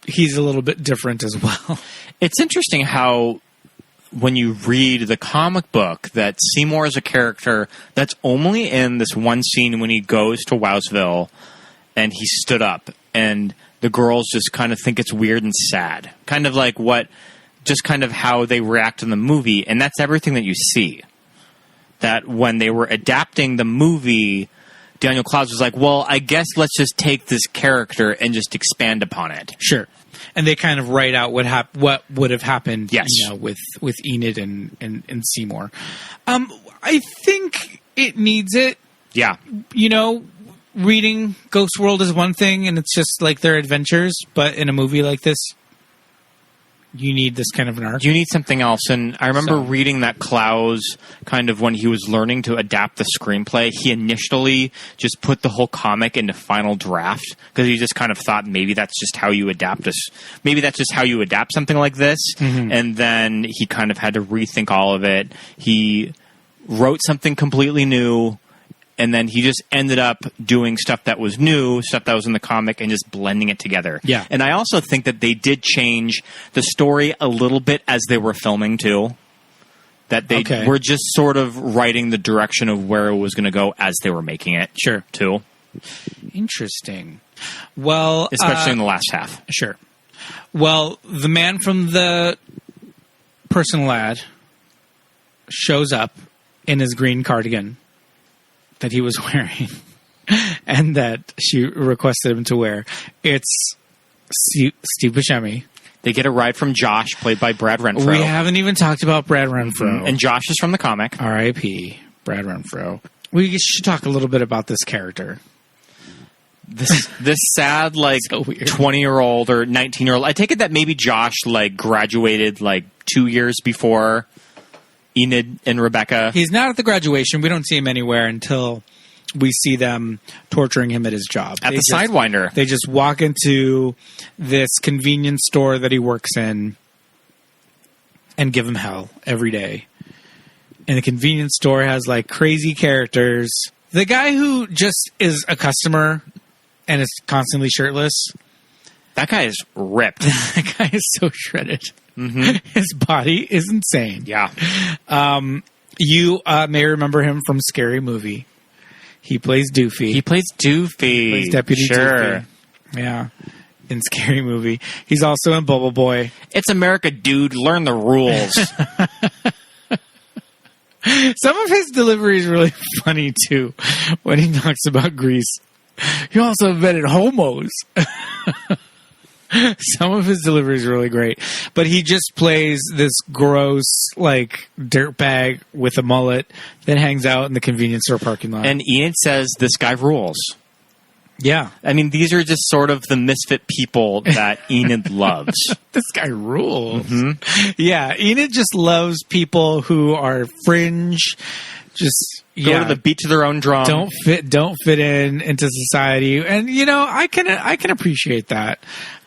He's a little bit different as well. It's interesting how when you read the comic book that Seymour is a character that's only in this one scene when he goes to Wowsville and he stood up and the girls just kind of think it's weird and sad. Kind of like just kind of how they react in the movie, and that's everything that you see. That when they were adapting the movie, Daniel Clowes was like, well, I guess let's just take this character and just expand upon it. Sure. And they kind of write out what would have happened, yes, with Enid and Seymour. I think it needs it. Yeah. Reading Ghost World is one thing, and it's just like their adventures. But in a movie like this, you need this kind of an arc. You need something else. And I remember reading that Clowes, kind of when he was learning to adapt the screenplay, he initially just put the whole comic into final draft because he just kind of thought maybe that's just how you adapt something like this. Mm-hmm. And then he kind of had to rethink all of it. He wrote something completely new. And then he just ended up doing stuff that was new, stuff that was in the comic, and just blending it together. Yeah. And I also think that they did change the story a little bit as they were filming, too. That they were just sort of writing the direction of where it was going to go as they were making it. Sure. Too. Interesting. Well... Especially in the last half. Sure. Well, the man from the personal ad shows up in his green cardigan that he was wearing and that she requested him to wear. It's Steve Buscemi. They get a ride from Josh, played by Brad Renfro. We haven't even talked about Brad Renfro. Mm-hmm. And Josh is from the comic. R.I.P. Brad Renfro. We should talk a little bit about this character. This sad, like, so 20-year-old or 19-year-old. I take it that maybe Josh, like, graduated, like, 2 years before Enid and Rebecca. He's not at the graduation. We don't see him anywhere until we see them torturing him at his job. At the Sidewinder. They just walk into this convenience store that he works in and give him hell every day. And the convenience store has like crazy characters. The guy who just is a customer and is constantly shirtless. That guy is ripped. That guy is so shredded. Mm-hmm. His body is insane. Yeah. You may remember him from Scary Movie. He plays Doofy. He plays Deputy Doofy. Yeah. In Scary Movie. He's also in Bubble Boy. It's America, dude. Learn the rules. Some of his delivery is really funny, too, when he talks about Greece. You also invented homos. Some of his delivery is really great. But he just plays this gross, like, dirtbag with a mullet that hangs out in the convenience store parking lot. And Enid says, this guy rules. Yeah. I mean, these are just sort of the misfit people that Enid loves. This guy rules. Mm-hmm. Yeah, Enid just loves people who are fringe, just... Go to the beat to their own drum. Don't fit into society. And, you know, I can appreciate that.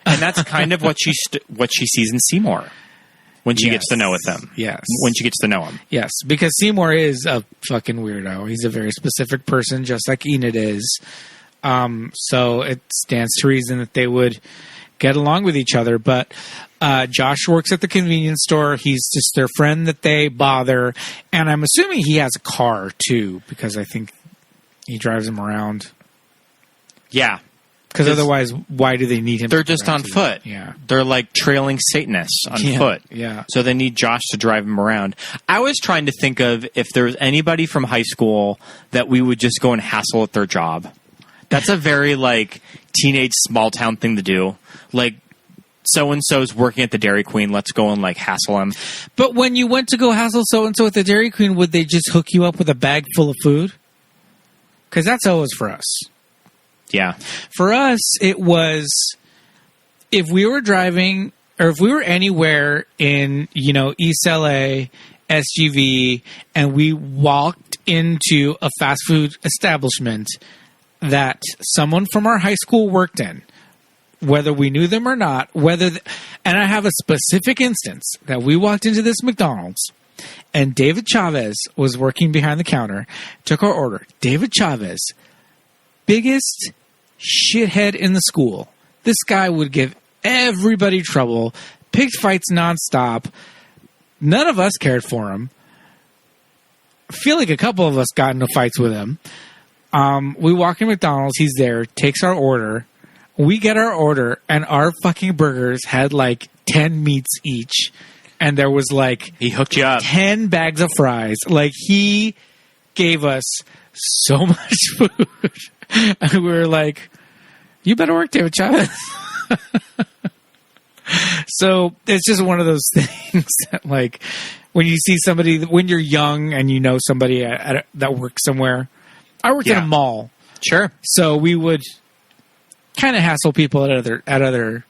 And that's kind of what she sees in Seymour when she gets to know with them. Yes. When she gets to know him. Yes, because Seymour is a fucking weirdo. He's a very specific person, just like Enid is. So it stands to reason that they would get along with each other. But Josh works at the convenience store. He's just their friend that they bother. And I'm assuming he has a car, too, because I think he drives them around. Yeah. Because otherwise, why do they need him? They're just on foot. Yeah. They're like trailing Satanists on foot. Yeah. So they need Josh to drive them around. I was trying to think of if there was anybody from high school that we would just go and hassle at their job. That's a very, like, teenage small town thing to do. Like, so-and-so's working at the Dairy Queen. Let's go and, like, hassle him. But when you went to go hassle so-and-so at the Dairy Queen, would they just hook you up with a bag full of food? Because that's how it was for us. Yeah. For us, it was if we were driving or if we were anywhere in, East LA, SUV, and we walked into a fast food establishment that someone from our high school worked in, whether we knew them or not, and I have a specific instance that we walked into this McDonald's and David Chavez was working behind the counter, took our order. David Chavez, biggest shithead in the school. This guy would give everybody trouble, picked fights nonstop. None of us cared for him. I feel like a couple of us got into fights with him. We walk in McDonald's, he's there, takes our order. We get our order, and our fucking burgers had like 10 meats each. And there was like... He hooked you up. 10 bags of fries. Like, he gave us so much food. And we were like, you better work, David Chavez. So it's just one of those things that, like, when you see somebody, when you're young and you know somebody that works somewhere. I worked in a mall. Sure. So we would kind of hassle people at other.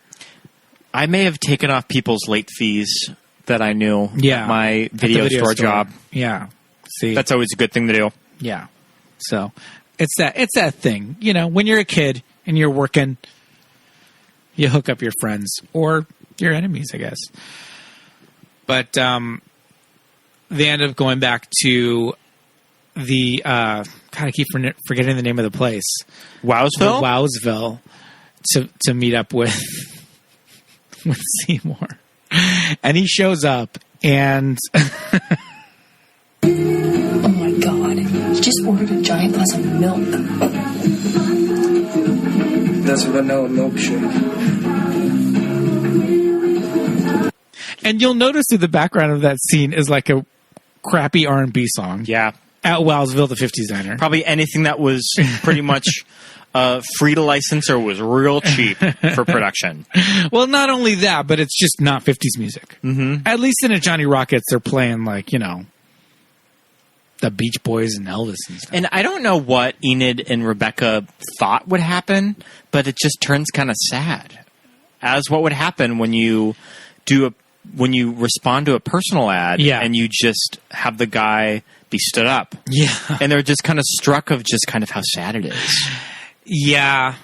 I may have taken off people's late fees that I knew. Yeah. My video store job. Yeah. See, that's always a good thing to do. Yeah. So it's that thing. When you're a kid and you're working, you hook up your friends or your enemies, I guess. But they end up going back to the God, I keep forgetting the name of the place. Wowsville? Wowsville to meet up with Seymour. And he shows up and oh my god, he just ordered a giant glass of milk. That's a vanilla milkshake. And you'll notice through the background of that scene is like a crappy R&B song. Yeah. At Wowsville, the 50s diner. Probably anything that was pretty much free to license or was real cheap for production. Well, not only that, but it's just not 50s music. Mm-hmm. At least in a Johnny Rockets, they're playing like, the Beach Boys and Elvis and stuff. And I don't know what Enid and Rebecca thought would happen, but it just turns kind of sad. As what would happen when you respond to a personal ad and you just have the guy be stood up. Yeah. And they're just kind of struck of just kind of how sad it is. Yeah.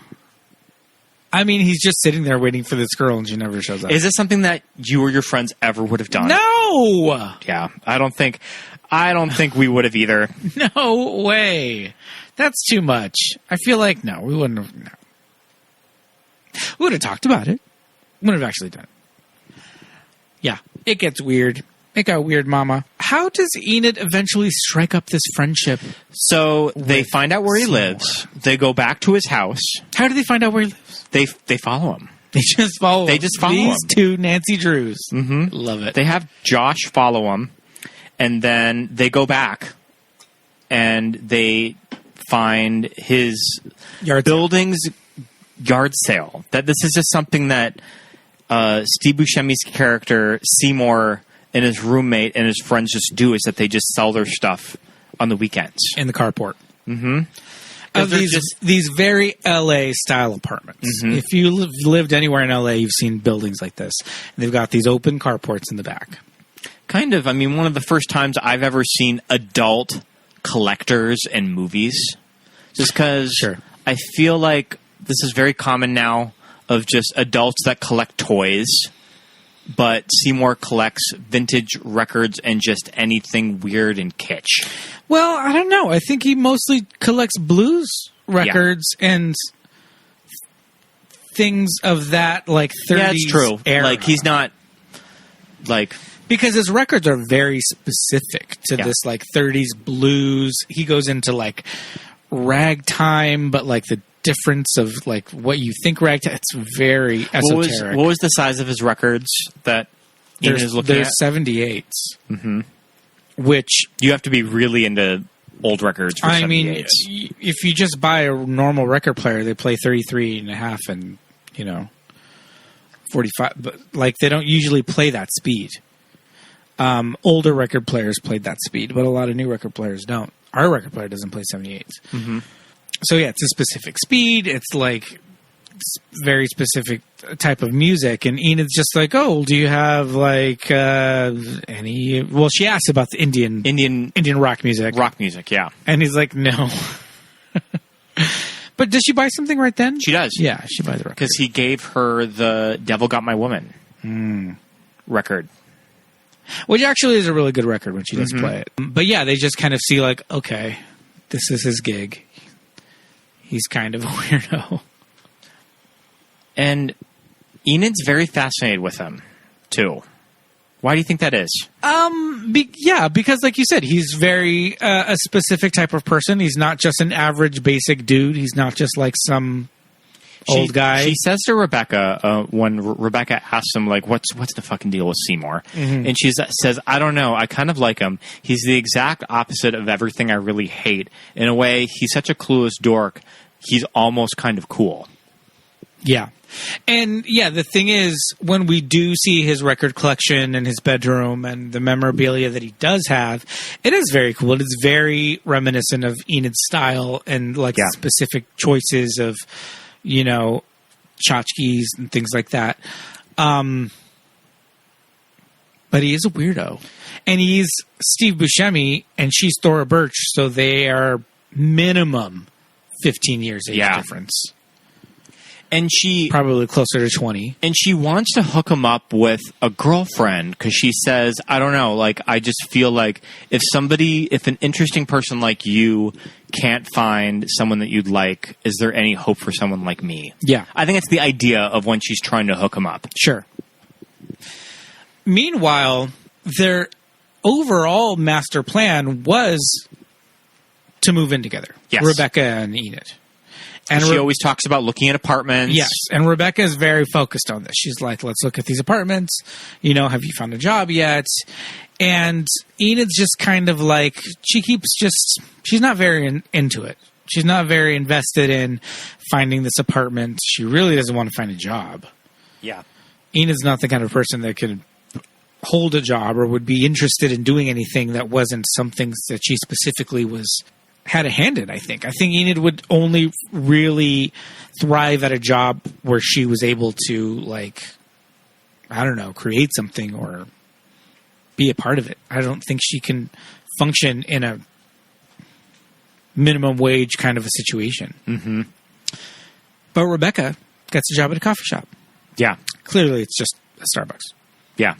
I mean, he's just sitting there waiting for this girl and she never shows up. Is this something that you or your friends ever would have done? No! Yeah. I don't think we would have either. No way. That's too much. I feel like, no, we wouldn't have. No. We would have talked about it. Wouldn't have actually done it. Yeah. It gets weird. It got weird, mama. How does Enid eventually strike up this friendship? So they find out where he lives. They go back to his house. How do they find out where he lives? They follow him. They just follow him. These two Nancy Drews. Mm-hmm. Love it. They have Josh follow him, and then they go back, and they find his building's yard sale. That this is just something that Steve Buscemi's character, Seymour, and his roommate and his friends just do, is that they just sell their stuff on the weekends. In the carport. Mm-hmm. Of these very LA style apartments. Mm-hmm. If you lived anywhere in LA, you've seen buildings like this. They've got these open carports in the back. Kind of. I mean, one of the first times I've ever seen adult collectors in movies. Just because I feel like this is very common now of just adults that collect toys. But Seymour collects vintage records and just anything weird and kitsch. Well, I don't know. I think he mostly collects blues records and things of that, like, 30s Yeah, it's true. era. Like, he's not, like... Because his records are very specific to this, like, 30s blues. He goes into, like, ragtime, but, like, the difference of, like, what you think ragtime, it's very esoteric. What was the size of his records that Enid is looking at? There's 78s. Mm-hmm. Which... You have to be really into old records for 78s. I mean, if you just buy a normal record player, they play 33 and a half and, 45. But, like, they don't usually play that speed. Older record players played that speed, but a lot of new record players don't. Our record player doesn't play 78s. Mm-hmm. So, yeah, it's a specific speed. It's, like, very specific type of music. And Enid's just like, oh, do you have, like, any... Well, she asks about the Indian rock music. Rock music, yeah. And he's like, no. But does she buy something right then? She does. Yeah, she buys the record. Because he gave her the Devil Got My Woman record. Which actually is a really good record when she does play it. But yeah, they just kind of see like, okay, this is his gig. He's kind of a weirdo. And Enid's very fascinated with him, too. Why do you think that is? Because like you said, he's very a specific type of person. He's not just an average basic dude. He's not just like some old guy. She says to Rebecca, when Rebecca asks him, like, what's the fucking deal with Seymour? Mm-hmm. And she says, I don't know. I kind of like him. He's the exact opposite of everything I really hate. In a way, he's such a clueless dork. He's almost kind of cool. Yeah. And yeah, the thing is, when we do see his record collection and his bedroom and the memorabilia that he does have, it is very cool. It is very reminiscent of Enid's style and like specific choices of, tchotchkes and things like that. But he is a weirdo. And he's Steve Buscemi and she's Thora Birch, so they are minimum 15 years age difference. And she... Probably closer to 20. And she wants to hook him up with a girlfriend because she says, I don't know, like, I just feel like if an interesting person like you can't find someone that you'd like, is there any hope for someone like me? Yeah. I think it's the idea of when she's trying to hook him up. Sure. Meanwhile, their overall master plan was to move in together. Yes. Rebecca and Enid. And she always talks about looking at apartments. Yes, and Rebecca is very focused on this. She's like, let's look at these apartments. Have you found a job yet? And Enid's just kind of like, she's not very into it. She's not very invested in finding this apartment. She really doesn't want to find a job. Yeah. Enid's not the kind of person that could hold a job or would be interested in doing anything that wasn't something that she specifically had a hand in, I think. I think Enid would only really thrive at a job where she was able to, like, I don't know, create something or be a part of it. I don't think she can function in a minimum wage kind of a situation. Mm-hmm. But Rebecca gets a job at a coffee shop. Yeah. Clearly it's just a Starbucks. Yeah.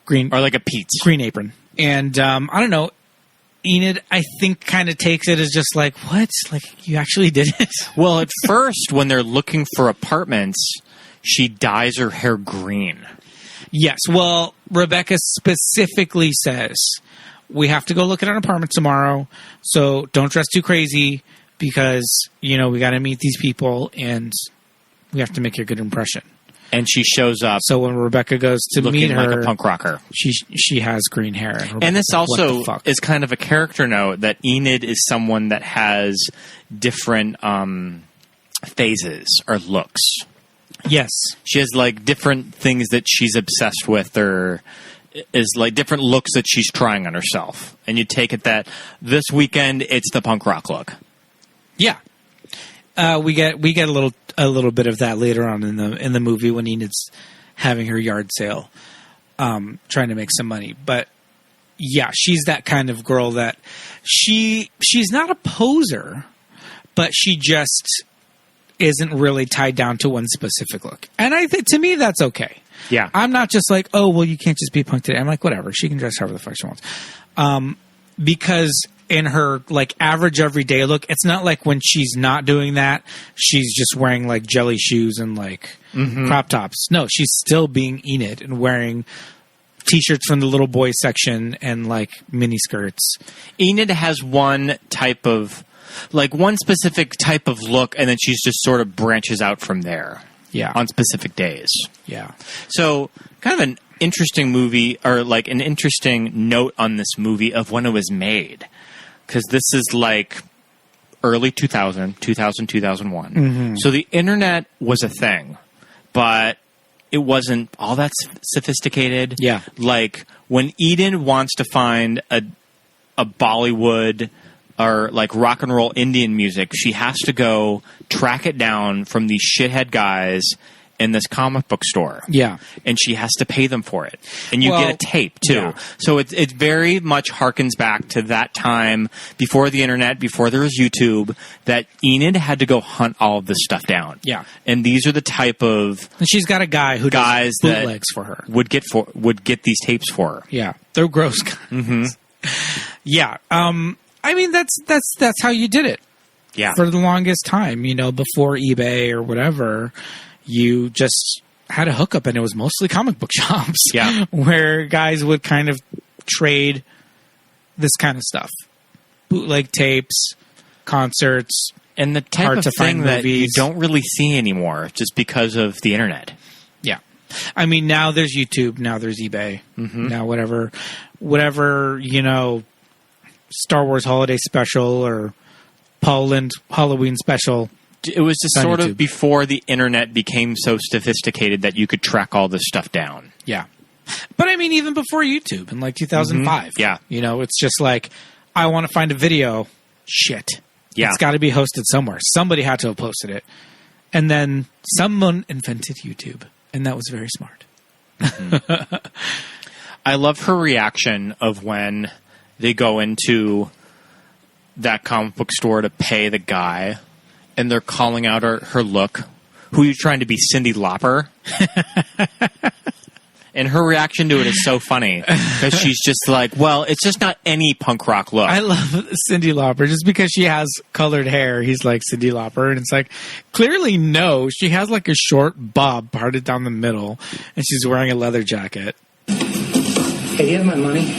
Or like a Pete's. Green Apron. And I don't know, Enid, I think, kind of takes it as just like, what? Like, you actually did it? Well, at first, when they're looking for apartments, she dyes her hair green. Yes. Well, Rebecca specifically says, we have to go look at an apartment tomorrow, so don't dress too crazy because, we got to meet these people and we have to make a good impression. And she shows up. So when Rebecca goes to meet her, like a punk rocker, she has green hair. And this also is kind of a character note that Enid is someone that has different phases or looks. Yes, she has like different things that she's obsessed with, or is like different looks that she's trying on herself. And you take it that this weekend it's the punk rock look. Yeah. We get a little bit of that later on in the movie when Enid's having her yard sale, trying to make some money. But yeah, she's that kind of girl that she's not a poser, but she just isn't really tied down to one specific look. And I think to me that's okay. Yeah, I'm not just like, oh well, you can't just be punk today. I'm like, whatever, she can dress however the fuck she wants, because in her like average everyday look. It's not like when she's not doing that, she's just wearing like jelly shoes and like crop tops. No, she's still being Enid and wearing t-shirts from the little boy section and like mini skirts. Enid has one specific type of look, and then she's just sort of branches out from there. Yeah. On specific days. Yeah. So kind of an interesting movie, or like an interesting note on this movie of when it was made. Because this is like early 2001. So the internet was a thing, but it wasn't all that sophisticated. Yeah. Like when Enid wants to find a Bollywood or like rock and roll Indian music, she has to go track it down from these shithead guys in this comic book store. Yeah. And she has to pay them for it. And you get a tape too. Yeah. So it very much harkens back to that time before the internet, before there was YouTube, that Enid had to go hunt all of this stuff down. Yeah. And these are the type of and she's got a guy who guys does bootlegs for her. Would get these tapes for her. Yeah. They're gross guys. Yeah. I mean, that's how you did it. Yeah. For the longest time, before eBay or whatever, you just had a hookup, and it was mostly comic book shops. Yeah. Where guys would kind of trade this kind of stuff. Bootleg tapes, concerts, and the type of thing that you don't really see anymore just because of the internet. Yeah. I mean, now there's YouTube, now there's eBay, now whatever, Star Wars Holiday Special or Poland Halloween Special. It was just sort of before the internet became so sophisticated that you could track all this stuff down. Yeah. But I mean, even before YouTube in like 2005. Yeah. It's just like, I want to find a video. Shit. Yeah. It's got to be hosted somewhere. Somebody had to have posted it. And then someone invented YouTube. And that was very smart. I love her reaction of when they go into that comic book store to pay the guy, and they're calling out her look. Who are you trying to be, Cyndi Lauper? And her reaction to it is so funny because she's just like, well, it's just not any punk rock look. I love Cyndi Lauper just because she has colored hair. He's like Cyndi Lauper, and it's like, clearly no, she has like a short bob parted down the middle, and she's wearing a leather jacket. Hey, do you have my money?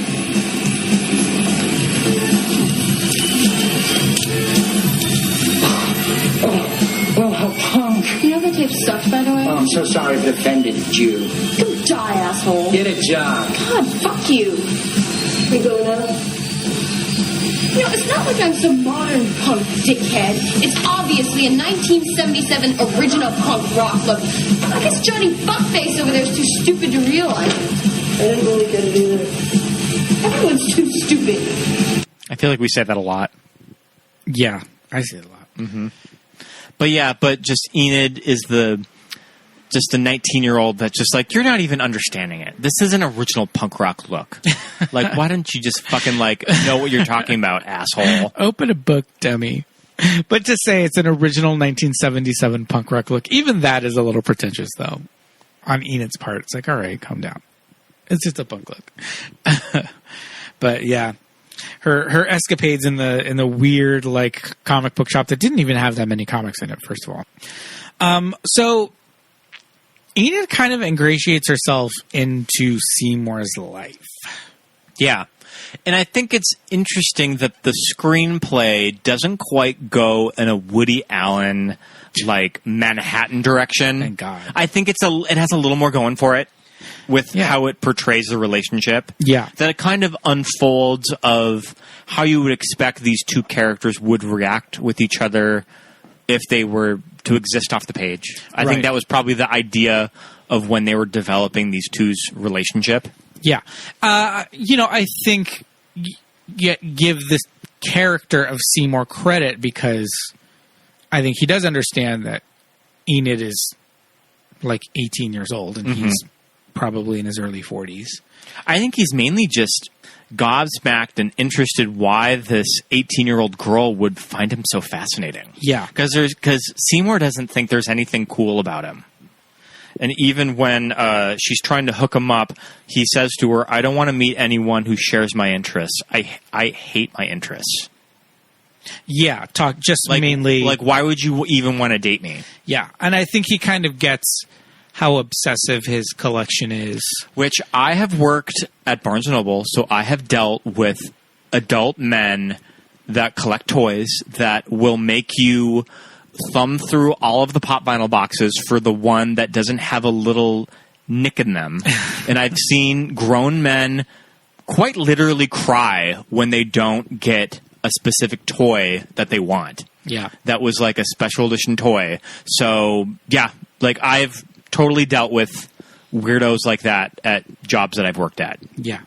Oh, how punk. You know the tape sucked, by the way? Oh, I'm so sorry if it offended you. Go die, asshole. Get a job. God, fuck you. We going out? It's not like I'm some modern punk dickhead. It's obviously a 1977 original punk rock look. I guess Johnny Fuckface over there is too stupid to realize it. I didn't really get it either. Everyone's too stupid. I feel like we say that a lot. Yeah, I say it a lot. But just Enid is just a 19-year-old that's just like, you're not even understanding it. This is an original punk rock look. Like, why don't you just fucking know what you're talking about, asshole? Open a book, dummy. But to say it's an original 1977 punk rock look, even that is a little pretentious, though. On Enid's part, it's like, all right, calm down. It's just a punk look. But yeah. Her escapades in the weird like comic book shop that didn't even have that many comics in it, first of all. So Enid kind of ingratiates herself into Seymour's life. Yeah. And I think it's interesting that the screenplay doesn't quite go in a Woody Allen like Manhattan direction. Thank God. I think it has a little more going for it. With how it portrays the relationship. Yeah. That it kind of unfolds of how you would expect these two characters would react with each other if they were to exist off the page. I think that was probably the idea of when they were developing these two's relationship. Yeah. I think give this character of Seymour credit because I think he does understand that Enid is like 18 years old and he's probably in his early 40s. I think he's mainly just gobsmacked and interested why this 18-year-old girl would find him so fascinating. Yeah. Because Seymour doesn't think there's anything cool about him. And even when she's trying to hook him up, he says to her, I don't want to meet anyone who shares my interests. I hate my interests. Yeah, mainly... Like, why would you even want to date me? Yeah, and I think he kind of gets how obsessive his collection is. Which I have worked at Barnes & Noble, so I have dealt with adult men that collect toys that will make you thumb through all of the pop vinyl boxes for the one that doesn't have a little nick in them. And I've seen grown men quite literally cry when they don't get a specific toy that they want. Yeah. That was like a special edition toy. So, yeah, like I've totally dealt with weirdos like that at jobs that I've worked at. Yeah.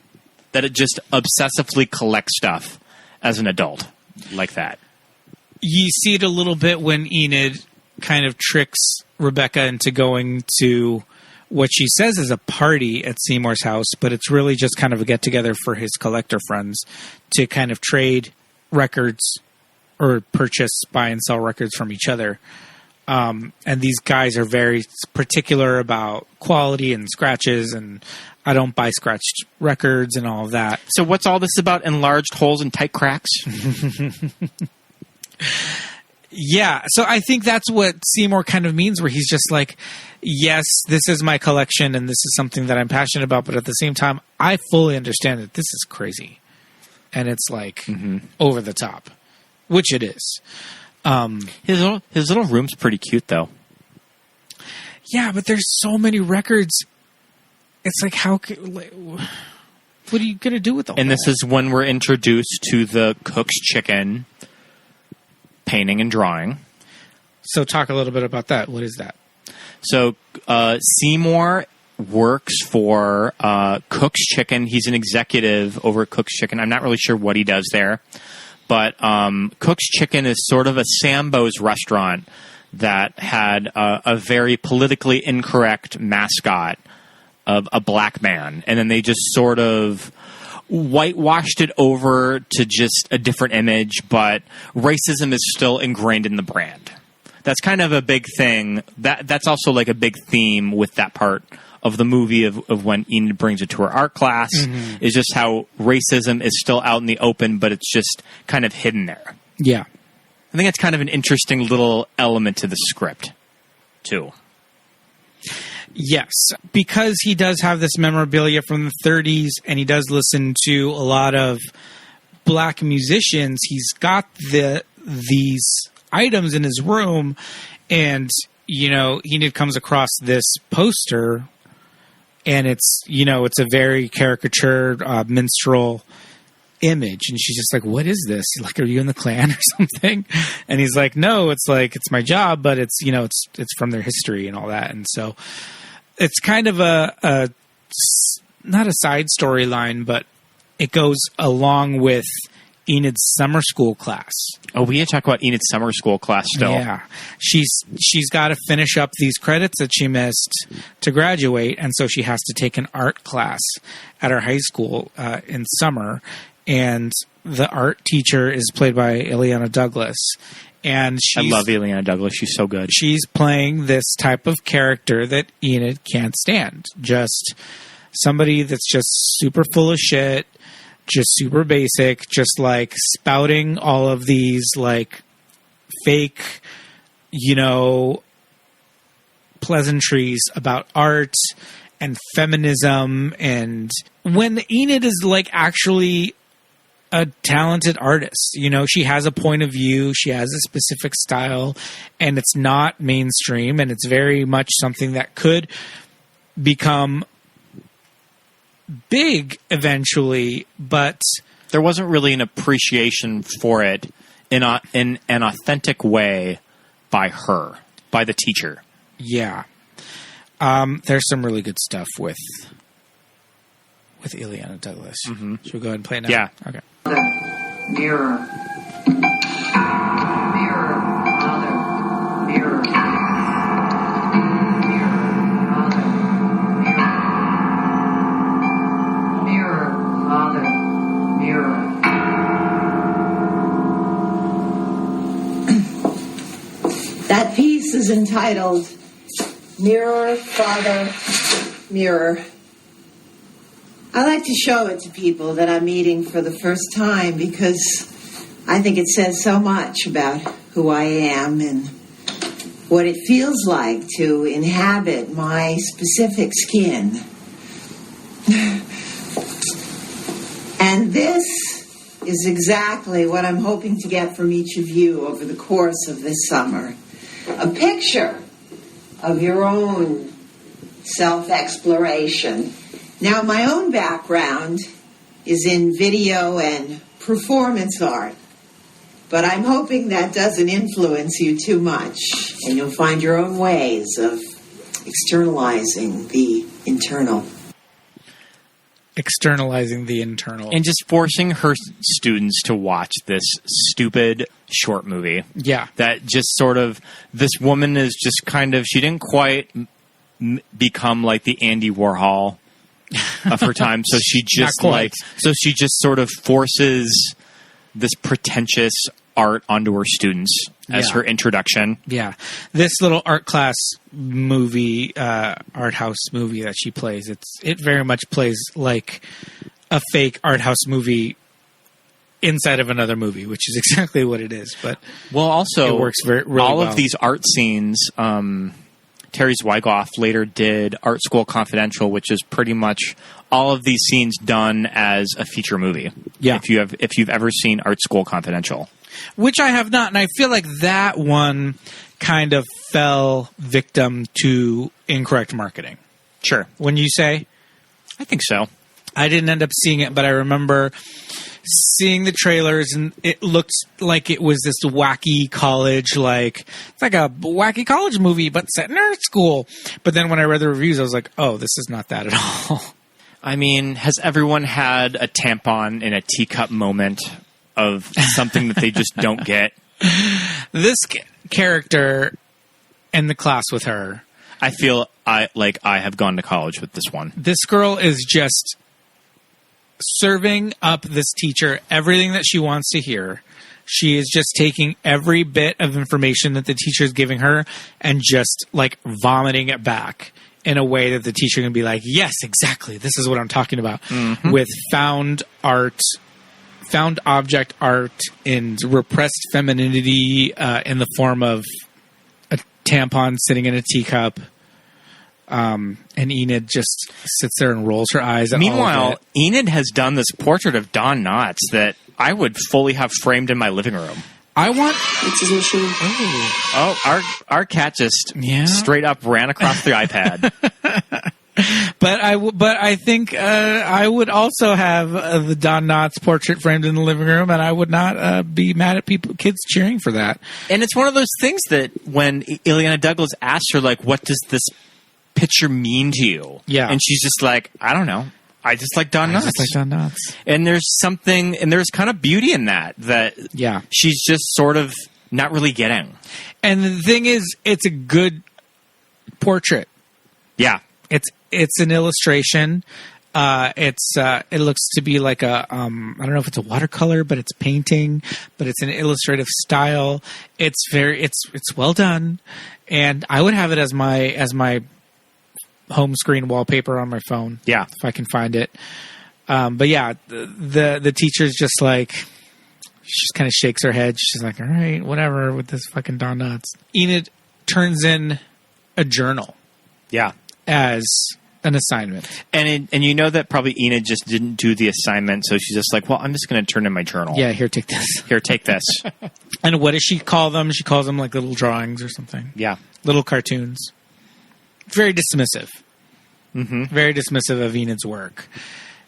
That it just obsessively collects stuff as an adult like that. You see it a little bit when Enid kind of tricks Rebecca into going to what she says is a party at Seymour's house, but it's really just kind of a get-together for his collector friends to kind of trade records or purchase, buy and sell records from each other. And these guys are very particular about quality and scratches, and I don't buy scratched records and all of that. So what's all this about enlarged holes and tight cracks? Yeah, so I think that's what Seymour kind of means, where he's just like, yes, this is my collection and this is something that I'm passionate about, but at the same time, I fully understand that this is crazy. And it's like over the top, which it is. His little room's pretty cute, though. Yeah, but there's so many records. It's like, what are you going to do with all And that? this is when we're introduced to the cook's chicken painting and drawing. So talk a little bit about that. What is that? So Seymour works for Cook's Chicken. He's an executive over at Cook's Chicken. I'm not really sure what he does there. But Cook's Chicken is sort of a Sambo's restaurant that had a very politically incorrect mascot of a black man. And then they just sort of whitewashed it over to just a different image, but racism is still ingrained in the brand. That's kind of a big thing. That's also like a big theme with that part of the movie of when Enid brings it to her art class, is just how racism is still out in the open, but it's just kind of hidden there. Yeah. I think it's kind of an interesting little element to the script, too. Yes, because he does have this memorabilia from the 30s, and he does listen to a lot of black musicians. He's got these items in his room, and Enid comes across this poster, and it's a very caricatured minstrel image, and she's just like, "What is this? Like, are you in the Klan or something?" And he's like, "No, it's my job, but it's it's from their history and all that." And so it's kind of a not a side storyline, but it goes along with Enid's summer school class. Oh, we need to talk about Enid's summer school class still. Yeah. She's got to finish up these credits that she missed to graduate, and so she has to take an art class at her high school in summer. And the art teacher is played by Ileana Douglas. And I love Ileana Douglas. She's so good. She's playing this type of character that Enid can't stand. Just somebody that's just super full of shit, just super basic, just like spouting all of these like fake, pleasantries about art and feminism. And when Enid is like actually a talented artist, she has a point of view, she has a specific style, and it's not mainstream, and it's very much something that could become big eventually, but there wasn't really an appreciation for it in an authentic way by her, by the teacher. Yeah. There's some really good stuff with Ileana Douglas. Mm-hmm. Should we go ahead and play it now? Yeah. Okay. Mirror. Mirror. Father. Mirror. Mirror. Father. Mirror. That piece is entitled Mirror, Father, mirror. I like to show it to people that I'm meeting for the first time because I think it says so much about who I am and what it feels like to inhabit my specific skin. And this is exactly what I'm hoping to get from each of you over the course of this summer. A picture of your own self-exploration. Now, my own background is in video and performance art, but I'm hoping that doesn't influence you too much, and you'll find your own ways of externalizing the internal. Externalizing the internal. And just forcing her students to watch this stupid short movie. Yeah. That just sort of, this woman is just kind of, she didn't quite become like the Andy Warhol of her time. So she just she just sort of forces this pretentious art onto her students as her introduction. Yeah. This little art class movie, art house movie that she plays, it very much plays like a fake art house movie inside of another movie, which is exactly what it is. But also it works really all well. of these art scenes, Terry Zwigoff later did Art School Confidential, which is pretty much all of these scenes done as a feature movie. Yeah. If you've ever seen Art School Confidential. Which I have not, and I feel like that one kind of fell victim to incorrect marketing. Sure. Wouldn't you say? I think so. I didn't end up seeing it, but I remember seeing the trailers, and it looked like it was this wacky college, it's like a wacky college movie, but set in art school. But then when I read the reviews, I was like, oh, this is not that at all. I mean, has everyone had a tampon in a teacup moment of something that they just don't get? This character in the class with her, I feel I have gone to college with this one. This girl is just serving up this teacher everything that she wants to hear. She is just taking every bit of information that the teacher is giving her and just vomiting it back in a way that the teacher can be like, yes, exactly. This is what I'm talking about. Mm-hmm. With found object art and repressed femininity in the form of a tampon sitting in a teacup. And Enid just sits there and rolls her eyes at Meanwhile, all of it. Enid has done this portrait of Don Knotts that I would fully have framed in my living room. It's his machine. Oh, our cat just straight up ran across the iPad. But I think I would also have the Don Knotts portrait framed in the living room, and I would not be mad at kids cheering for that. And it's one of those things that when Ileana Douglas asks her, what does this picture mean to you? Yeah. And she's just like, I don't know. I just like Don Knotts. And there's something, and there's kind of beauty in that she's just sort of not really getting. And the thing is, it's a good portrait. Yeah. It's an illustration. It looks to be like a I don't know if it's a watercolor, but it's painting, but it's an illustrative style. It's well done, and I would have it as my home screen wallpaper on my phone. Yeah, if I can find it. But yeah, the teacher's just like, she just kind of shakes her head. She's like, all right, whatever with this fucking Don Knotts. Enid turns in a journal. Yeah. As an assignment. And you know that probably Enid just didn't do the assignment, so she's just like, well, I'm just going to turn in my journal. Yeah, here, take this. Here, take this. And what does she call them? She calls them little drawings or something. Yeah. Little cartoons. Very dismissive. Mm-hmm. Very dismissive of Enid's work.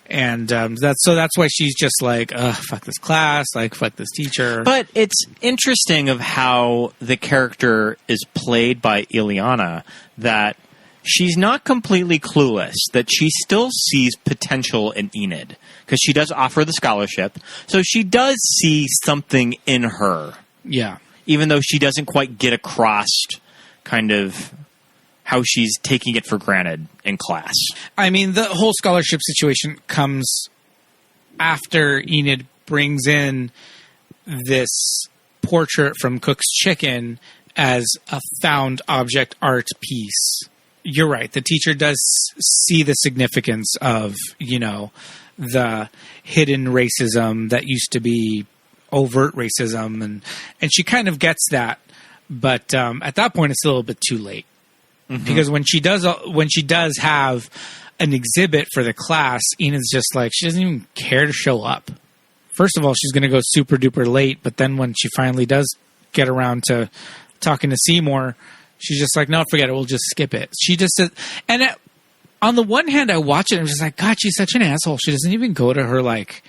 And that's why she's just like, fuck this class, fuck this teacher. But it's interesting of how the character is played by Ileana, that she's not completely clueless, that she still sees potential in Enid, because she does offer the scholarship. So she does see something in her. Yeah. Even though she doesn't quite get across kind of how she's taking it for granted in class. I mean, the whole scholarship situation comes after Enid brings in this portrait from Cook's Chicken as a found object art piece you're right. The teacher does see the significance of, the hidden racism that used to be overt racism, and she kind of gets that. But at that point, it's a little bit too late. Mm-hmm. Because when she does have an exhibit for the class, Enid's just like, she doesn't even care to show up. First of all, she's going to go super duper late, but then when she finally does get around to talking to Seymour, she's just like, no, forget it. We'll just skip it. She just on the one hand, I watch it and I'm just like, God, she's such an asshole. She doesn't even go to her like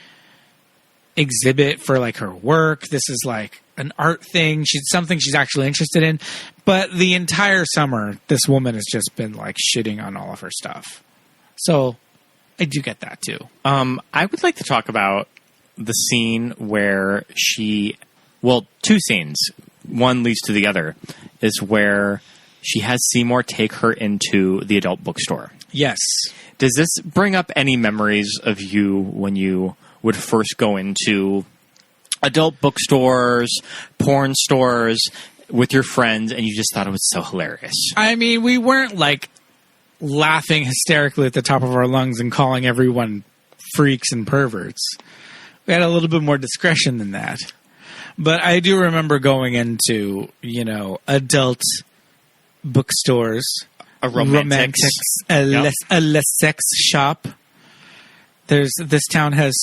exhibit for like her work. This is like an art thing. Something she's actually interested in. But the entire summer, this woman has just been like shitting on all of her stuff. So I do get that too. I would like to talk about the scene where two scenes. One leads to the other, is where she has Seymour take her into the adult bookstore. Yes. Does this bring up any memories of you when you would first go into adult bookstores, porn stores with your friends, and you just thought it was so hilarious? I mean, we weren't like laughing hysterically at the top of our lungs and calling everyone freaks and perverts. We had a little bit more discretion than that. But I do remember going into, adult bookstores, a romantic sex shop. This town has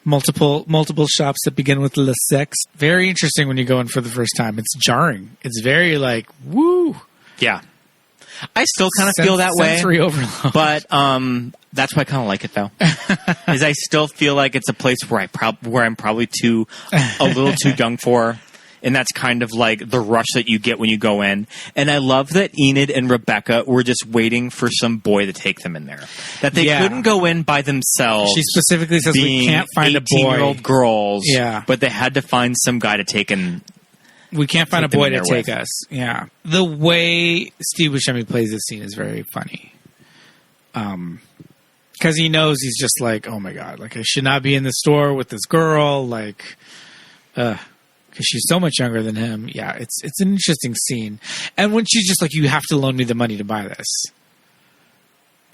multiple shops that begin with le sex. Very interesting when you go in for the first time. It's jarring. It's very like, woo. Yeah. I still kind of feel that way. Sensory overload. But that's why I kind of like it, though. Is I still feel like it's a place where I'm probably a little too young for. And that's kind of like the rush that you get when you go in. And I love that Enid and Rebecca were just waiting for some boy to take them in there. That they couldn't go in by themselves. She specifically says we can't find a boy. 18-year-old girls. Yeah. But they had to find some guy to take in. We can't find a boy to take us. Yeah. The way Steve Buscemi plays this scene is very funny. Because he knows he's just like, oh my God, like I should not be in the store with this girl. Like, because she's so much younger than him. Yeah, it's an interesting scene. And when she's just like, you have to loan me the money to buy this.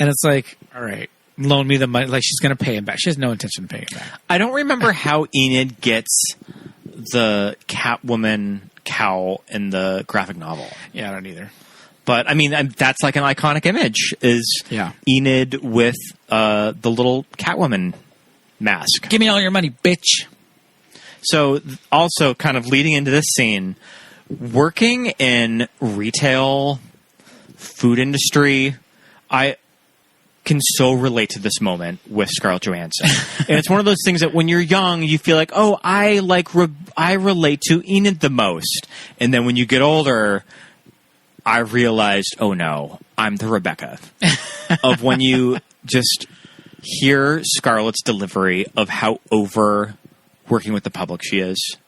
And it's like, all right, loan me the money. Like she's going to pay him back. She has no intention of paying him back. I don't remember how Enid gets the Catwoman cowl in the graphic novel. Yeah, I don't either. But, I mean, that's like an iconic image, is Enid with the little Catwoman mask. Give me all your money, bitch. So, also kind of leading into this scene, working in retail, food industry, I can so relate to this moment with Scarlett Johansson. And it's one of those things that when you're young, you feel like, oh, I relate to Enid the most. And then when you get older, I realized, oh no, I'm the Rebecca. Of when you just hear Scarlett's delivery of how over working with the public she is.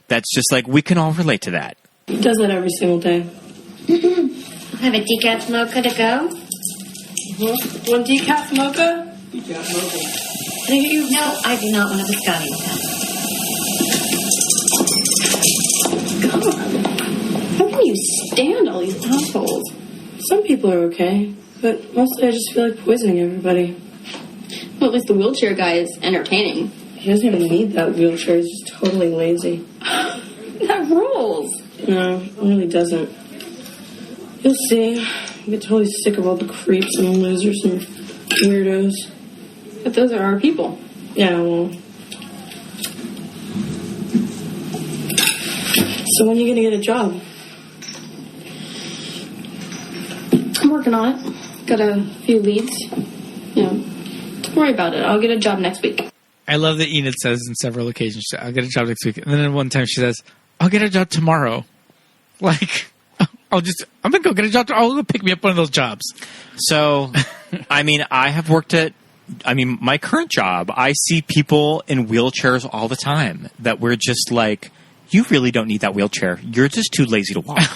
That's just like, we can all relate to that. He does that every single day. Have a decaf mocha to go? One decaf mocha? Decaf mocha. Can I get you? No, I do not want a biscotti with that. God. How can you stand all these assholes? Some people are okay, but mostly I just feel like poisoning everybody. Well, at least the wheelchair guy is entertaining. He doesn't even need that wheelchair. He's just totally lazy. That rules. No, it really doesn't. You'll see. I get totally sick of all the creeps and losers and weirdos. But those are our people. Yeah, well. So when are you going to get a job? I'm working on it. Got a few leads. Don't worry about it. I'll get a job next week. I love that Enid says in several occasions, I'll get a job next week. And then one time she says, I'll get a job tomorrow. Like, I'm going to go get a job. I'll go pick me up one of those jobs. So, I mean, my current job, I see people in wheelchairs all the time that we're just like, you really don't need that wheelchair. You're just too lazy to walk. Oh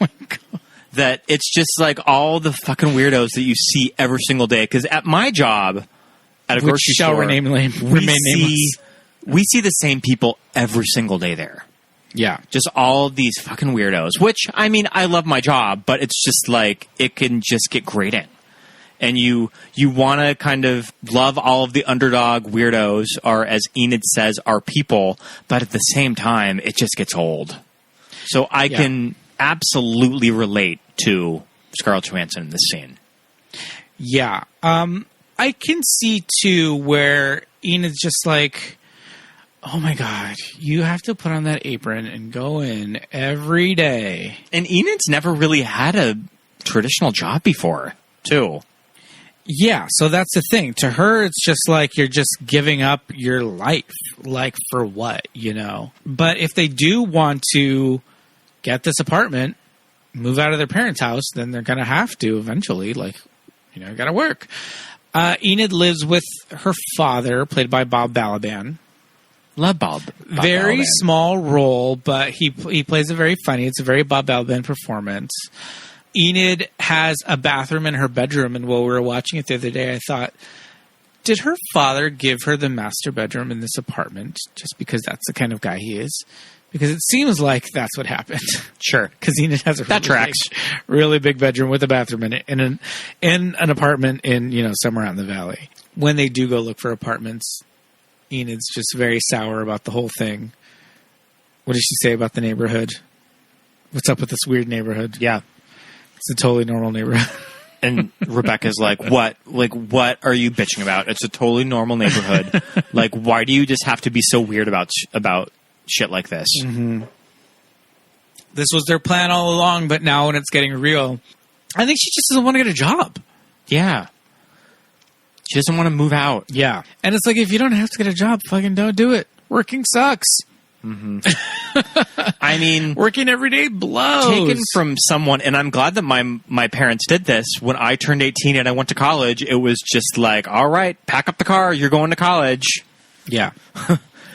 my God. That it's just like all the fucking weirdos that you see every single day. Because at my job, at a grocery store, remain nameless. We see the same people every single day there. Yeah. Just all of these fucking weirdos, which, I mean, I love my job, but it's just like, it can just get grating. And you want to kind of love all of the underdog weirdos, or as Enid says, our people, but at the same time, it just gets old. So I can absolutely relate to Scarlett Johansson in this scene. Yeah. I can see, too, where Enid's just like, oh my God, you have to put on that apron and go in every day. And Enid's never really had a traditional job before, too. Yeah, so that's the thing. To her, it's just like you're just giving up your life. Like, for what, you know? But if they do want to get this apartment, move out of their parents' house, then they're going to have to eventually. Like, you know, got to work. Enid lives with her father, played by Bob Balaban. Love Bob Very Balaban. small role, but he plays it very funny. It's a very Bob Balaban performance. Enid has a bathroom in her bedroom, and while we were watching it the other day, I thought, did her father give her the master bedroom in this apartment just because that's the kind of guy he is? Because it seems like that's what happened. Sure. Because Enid has a really big bedroom with a bathroom in it, in an apartment in, you know, somewhere out in the valley. When they do go look for apartments, Enid's just very sour about the whole thing. What did she say about the neighborhood? What's up with this weird neighborhood? Yeah. It's a totally normal neighborhood. And Rebecca's like, what? Like, what are you bitching about? It's a totally normal neighborhood. Like, why do you just have to be so weird about shit like this? Mm-hmm. This was their plan all along, but now when it's getting real, I think she just doesn't want to get a job. Yeah. She doesn't want to move out. Yeah. And it's like, if you don't have to get a job, fucking don't do it. Working sucks. Mm-hmm. I mean, working every day blows. Taken from someone, and I'm glad that my parents did this. When I turned 18 and I went to college, it was just like, all right, pack up the car, you're going to college. Yeah.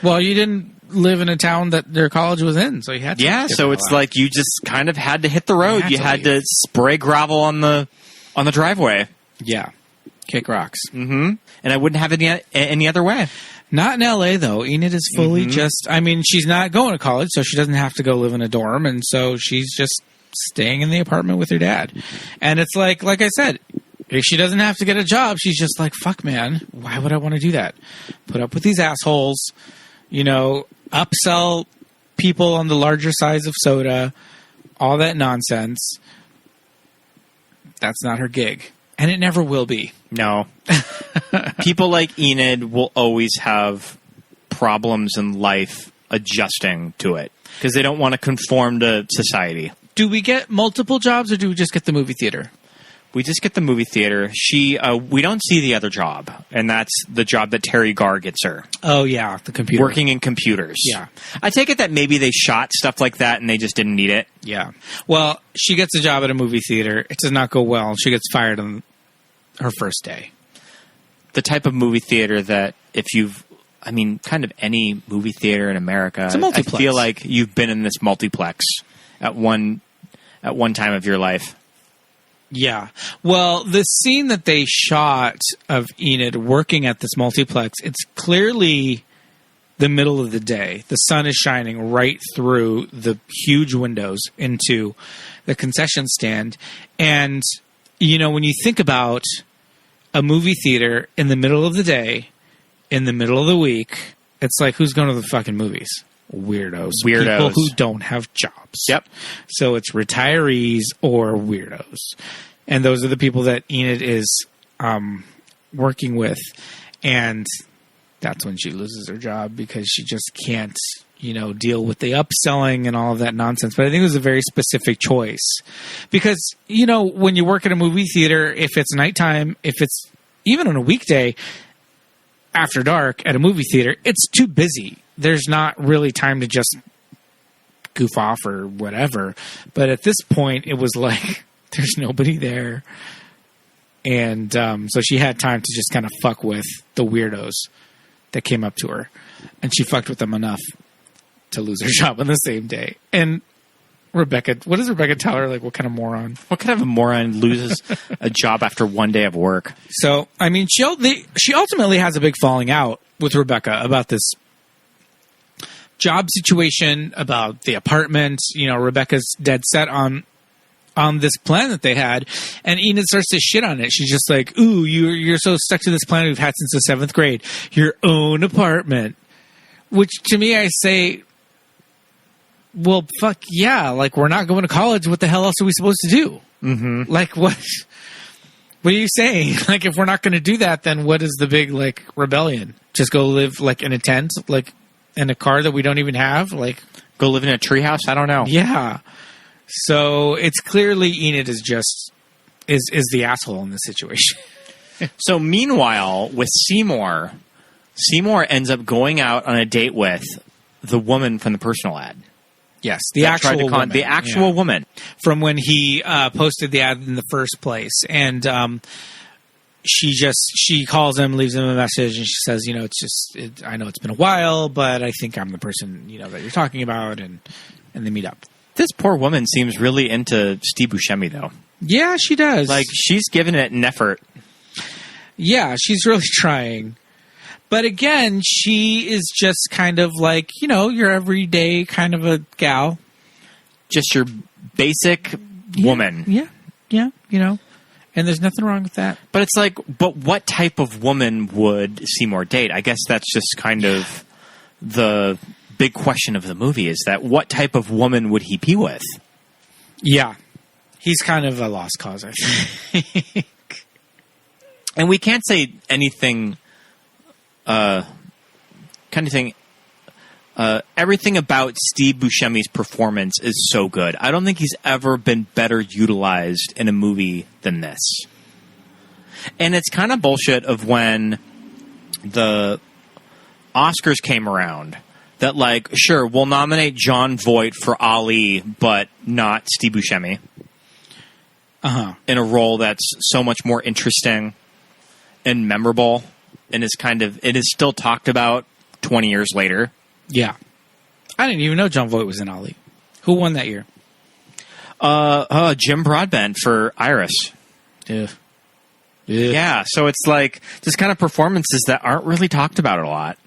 Well, you didn't live in a town that their college was in, so you had to. Yeah, so it's like you just kind of had to hit the road. You had to spray gravel on the driveway. Yeah. Kick rocks. Mm-hmm. And I wouldn't have it any other way. Not in L.A., though. Enid is fully she's not going to college, so she doesn't have to go live in a dorm, and so she's just staying in the apartment with her dad. And it's like I said, if she doesn't have to get a job, she's just like, fuck, man, why would I want to do that? Put up with these assholes, you know, upsell people on the larger size of soda, all that nonsense. That's not her gig. And it never will be. No. People like Enid will always have problems in life adjusting to it because they don't want to conform to society. Do we get multiple jobs or do we just get the movie theater? We just get the movie theater. We don't see the other job, and that's the job that Terry Garr gets her. Oh, yeah, the computer. Working in computers. Yeah. I take it that maybe they shot stuff like that and they just didn't need it. Yeah. Well, she gets a job at a movie theater. It does not go well. She gets fired on her first day. The type of movie theater that kind of any movie theater in America, it's a multiplex. I feel like you've been in this multiplex at one time of your life. Yeah. Well, the scene that they shot of Enid working at this multiplex, it's clearly the middle of the day. The sun is shining right through the huge windows into the concession stand. And, you know, when you think about a movie theater in the middle of the day, in the middle of the week, it's like, who's going to the fucking movies? Weirdos. People who don't have jobs. Yep. So it's retirees or weirdos. And those are the people that Enid is working with. And that's when she loses her job because she just can't, you know, deal with the upselling and all of that nonsense. But I think it was a very specific choice. Because, you know, when you work at a movie theater, if it's nighttime, if it's even on a weekday after dark at a movie theater, it's too busy. There's not really time to just goof off or whatever. But at this point, it was like, there's nobody there. And so she had time to just kind of fuck with the weirdos that came up to her. And she fucked with them enough to lose her job on the same day. And Rebecca, what does Rebecca tell her? Like, what kind of moron? What kind of a moron loses a job after one day of work? So, I mean, she ultimately has a big falling out with Rebecca about this job situation, about the apartment. You know, Rebecca's dead set on this plan that they had, and Enid starts to shit on it. She's just like, ooh, you're so stuck to this plan we've had since the 7th grade. Your own apartment. Which, to me, I say, well, fuck yeah. Like, we're not going to college. What the hell else are we supposed to do? Mm-hmm. Like, what are you saying? Like, if we're not going to do that, then what is the big, like, rebellion? Just go live, like, in a tent? Like, in a car that we don't even have? Like, go live in a treehouse? I don't know. Yeah. So it's clearly Enid is the asshole in this situation. So meanwhile, with Seymour ends up going out on a date with the woman from the personal ad. Yes, the actual woman. The actual woman. From when he posted the ad in the first place. And she calls him, leaves him a message, and she says, you know, I know it's been a while, but I think I'm the person, you know, that you're talking about, and they meet up. This poor woman seems really into Steve Buscemi, though. Yeah, she does. Like, she's giving it an effort. Yeah, she's really trying. But again, she is just kind of like, you know, your everyday kind of a gal. Just your basic woman. Yeah, you know. And there's nothing wrong with that. But it's like, but what type of woman would Seymour date? I guess that's just kind of the big question of the movie, is that what type of woman would he be with? Yeah. He's kind of a lost cause, I think. And we can't say anything, everything about Steve Buscemi's performance is so good. I don't think he's ever been better utilized in a movie than this. And it's kind of bullshit of when the Oscars came around that, like, sure, we'll nominate Jon Voight for Ali, but not Steve Buscemi. In a role that's so much more interesting and memorable, and it is still talked about 20 years later. Yeah. I didn't even know Jon Voight was in Ali. Who won that year? Jim Broadbent for Iris. Yeah, so it's like this kind of performances that aren't really talked about a lot.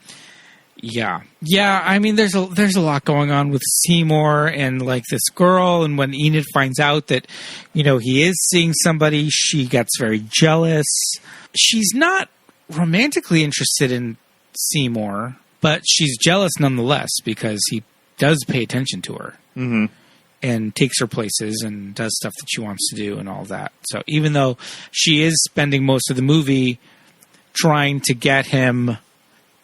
Yeah. Yeah, I mean, there's a lot going on with Seymour and, like, this girl, and when Enid finds out that, you know, he is seeing somebody, she gets very jealous. She's not romantically interested in Seymour, but she's jealous nonetheless because he does pay attention to her. Mm-hmm. And takes her places and does stuff that she wants to do and all that. So even though she is spending most of the movie trying to get him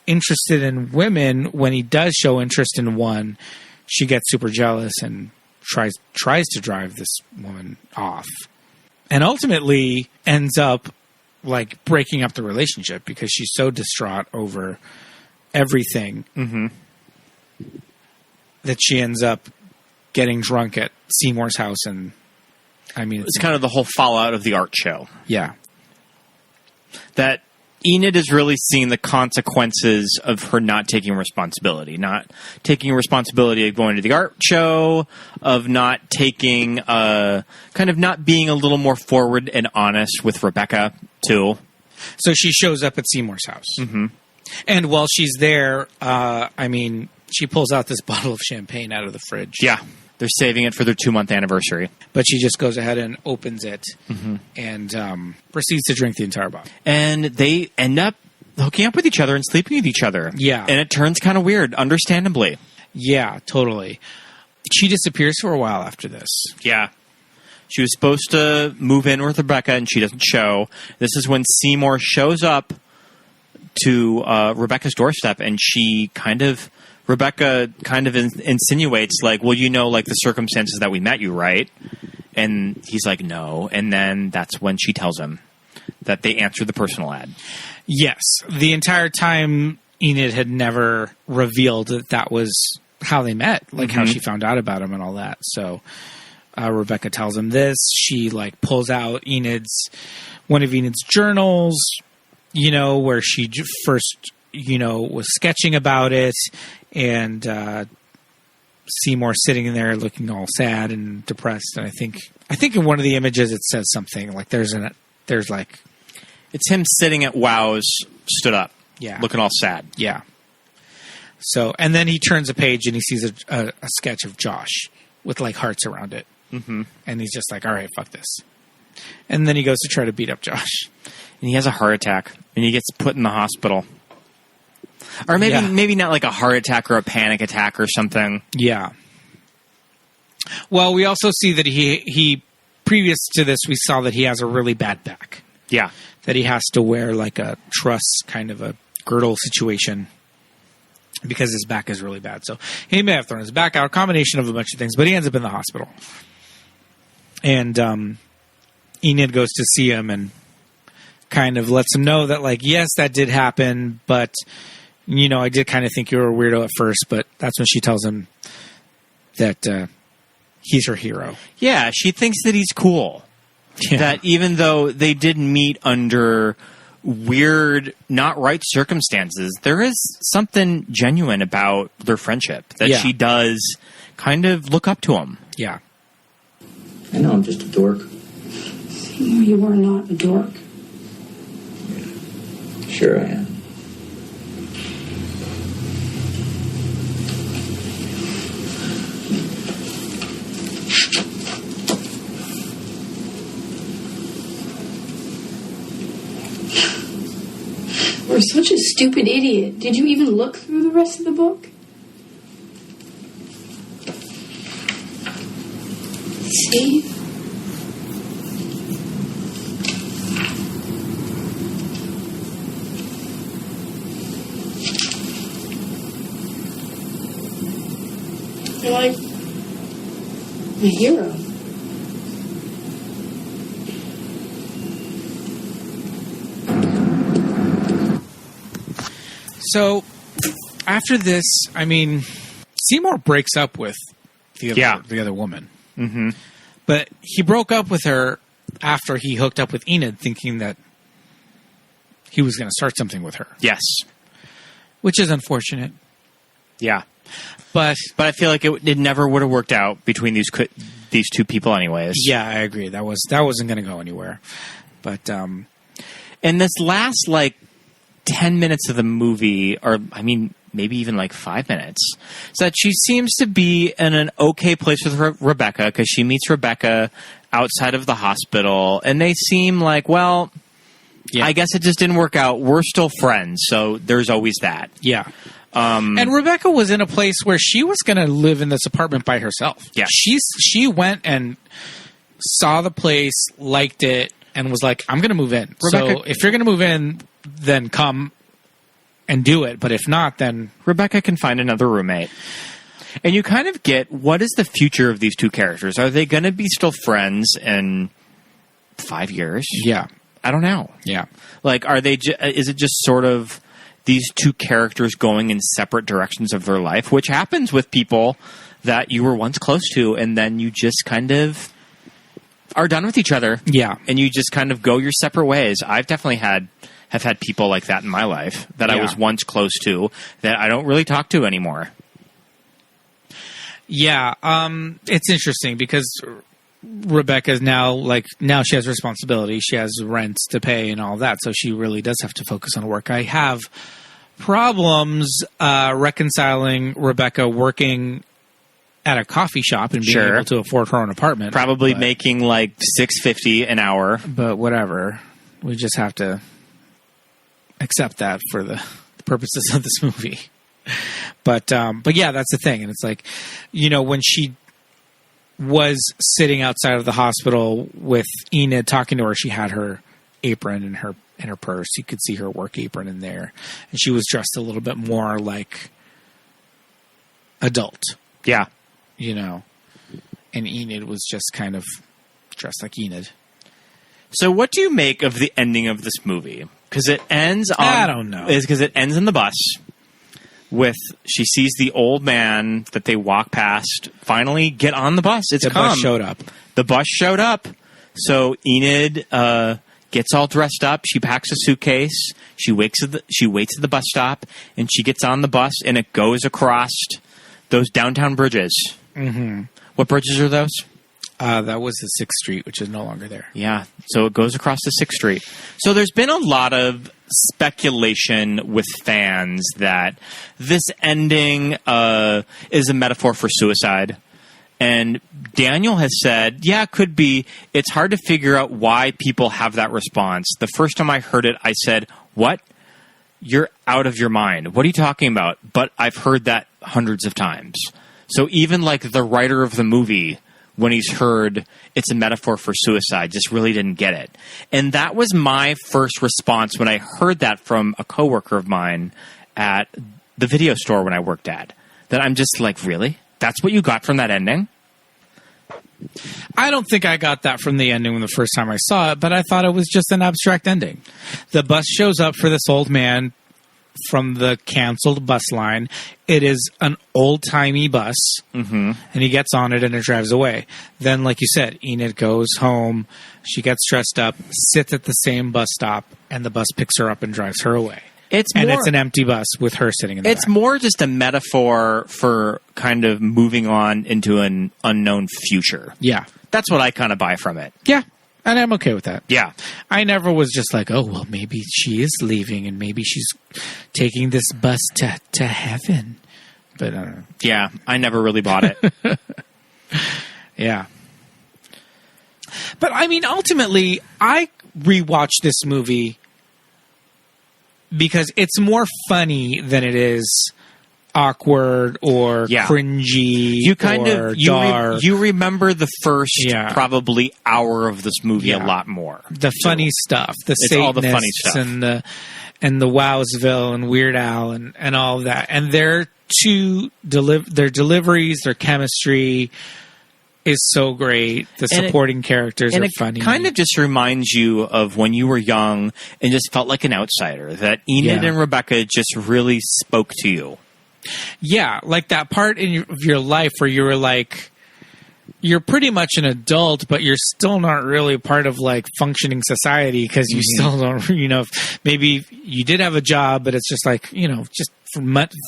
interested in women, when he does show interest in one, she gets super jealous and tries to drive this woman off. And ultimately ends up, like, breaking up the relationship because she's so distraught over everything that she ends up getting drunk at Seymour's house. And I mean, it's kind of the whole fallout of the art show. Yeah. That Enid is really seeing the consequences of her not taking responsibility of going to the art show, of not taking, kind of not being a little more forward and honest with Rebecca too. So she shows up at Seymour's house. Mm-hmm. And while she's there, I mean, she pulls out this bottle of champagne out of the fridge. Yeah. They're saving it for their 2-month anniversary. But she just goes ahead and opens it and proceeds to drink the entire bottle. And they end up hooking up with each other and sleeping with each other. Yeah. And it turns kind of weird, understandably. Yeah, totally. She disappears for a while after this. Yeah. She was supposed to move in with Rebecca, and she doesn't show. This is when Seymour shows up to Rebecca's doorstep, and Rebecca kind of insinuates, like, well, you know, like, the circumstances that we met you, right? And he's like, no. And then that's when she tells him that they answered the personal ad. Yes. The entire time, Enid had never revealed that was how they met, like how she found out about him and all that. So Rebecca tells him this. She, like, pulls out one of Enid's journals, you know, where she first, you know, was sketching about it. And Seymour sitting in there looking all sad and depressed. And I think in one of the images it says something like there's like, it's him sitting at Wow's, stood up, yeah, looking all sad. Yeah. So, and then he turns a page and he sees a sketch of Josh with like hearts around it. Mm-hmm. And he's just like, all right, fuck this. And then he goes to try to beat up Josh. And he has a heart attack and he gets put in the hospital. Or maybe not like a heart attack or a panic attack or something. Yeah. Well, we also see that he previous to this, we saw that he has a really bad back. Yeah. That he has to wear like a truss kind of a girdle situation because his back is really bad. So he may have thrown his back out, a combination of a bunch of things, but he ends up in the hospital. And Enid goes to see him and kind of lets him know that, like, yes, that did happen, but, you know, I did kind of think you were a weirdo at first, but that's when she tells him that he's her hero. Yeah, she thinks that he's cool. Yeah. That even though they did meet under weird, not right circumstances, there is something genuine about their friendship. That she does kind of look up to him. Yeah. I know I'm just a dork. Seymour, you are not a dork. Sure I am. You're such a stupid idiot. Did you even look through the rest of the book? See? You're like my hero. So, after this, I mean, Seymour breaks up with the other woman. Mm-hmm. But he broke up with her after he hooked up with Enid, thinking that he was going to start something with her. Yes. Which is unfortunate. Yeah. But I feel like it never would have worked out between these two people anyways. Yeah, I agree. That wasn't going to go anywhere. But, and this last, like, 10 minutes of the movie, or I mean, maybe even like 5 minutes, so that she seems to be in an okay place with Rebecca, because she meets Rebecca outside of the hospital, and they seem like, well, I guess it just didn't work out. We're still friends, so there's always that. Yeah. And Rebecca was in a place where she was going to live in this apartment by herself. Yeah. She went and saw the place, liked it, and was like, I'm going to move in. Rebecca, so if you're going to move in, then come and do it. But if not, then Rebecca can find another roommate. And you kind of get, what is the future of these two characters? Are they going to be still friends in 5 years? Yeah. I don't know. Yeah. Like, are they? Is it just sort of these two characters going in separate directions of their life, which happens with people that you were once close to, and then you just kind of are done with each other. Yeah. And you just kind of go your separate ways. I've definitely have had people like that in my life that I was once close to that I don't really talk to anymore. Yeah. It's interesting because Rebecca's now she has responsibility. She has rent to pay and all that. So she really does have to focus on work. I have problems reconciling Rebecca working at a coffee shop and being able to afford her own apartment. Probably making like $6.50 an hour. But whatever. We just have to accept that for the purposes of this movie. But yeah, that's the thing. And it's like, you know, when she was sitting outside of the hospital with Enid talking to her, she had her apron in her purse. You could see her work apron in there. And she was dressed a little bit more like adult. Yeah. You know, and Enid was just kind of dressed like Enid. So what do you make of the ending of this movie? Because it ends on... I don't know. Is because it ends in the bus with... She sees the old man that they walk past finally get on the bus. The bus showed up. The bus showed up. So Enid gets all dressed up. She packs a suitcase. She waits at the bus stop. And she gets on the bus and it goes across those downtown bridges. Mm-hmm. What bridges are those? That was the 6th Street, which is no longer there. Yeah, so it goes across the 6th Street. So there's been a lot of speculation with fans that this ending is a metaphor for suicide. And Daniel has said, yeah, it could be. It's hard to figure out why people have that response. The first time I heard it, I said, what? You're out of your mind. What are you talking about? But I've heard that hundreds of times. So even like the writer of the movie, when he's heard it's a metaphor for suicide, just really didn't get it. And that was my first response when I heard that from a coworker of mine at the video store when I worked at. That I'm just like, really? That's what you got from that ending? I don't think I got that from the ending when the first time I saw it, but I thought it was just an abstract ending. The bus shows up for this old man from the canceled bus line. It is an old-timey bus, and he gets on it and it drives away. Then, like you said, Enid goes home, she gets dressed up, sits at the same bus stop, and the bus picks her up and drives her away. It's an empty bus with her sitting in the It's back. more just a metaphor for kind of moving on into an unknown future. Yeah. That's what I kind of buy from it. Yeah. And I'm okay with that. Yeah. I never was just like, oh, well, maybe she is leaving and maybe she's taking this bus to heaven. But I don't know. Yeah, I never really bought it. Yeah. But I mean, ultimately, I rewatched this movie because it's more funny than it is awkward or cringy. You kind or of dark. you remember the first probably hour of this movie a lot more. The funny stuff, the It's all the funny Satanists stuff. and the Wowsville and Weird Al and all of that. And their deliveries, their chemistry is so great. The supporting characters are funny. It kind of just reminds you of when you were young and just felt like an outsider. That Enid and Rebecca just really spoke to you. Yeah, like that part of your life where you were like, you're pretty much an adult, but you're still not really part of like functioning society because you still don't, maybe you did have a job, but it's just like, just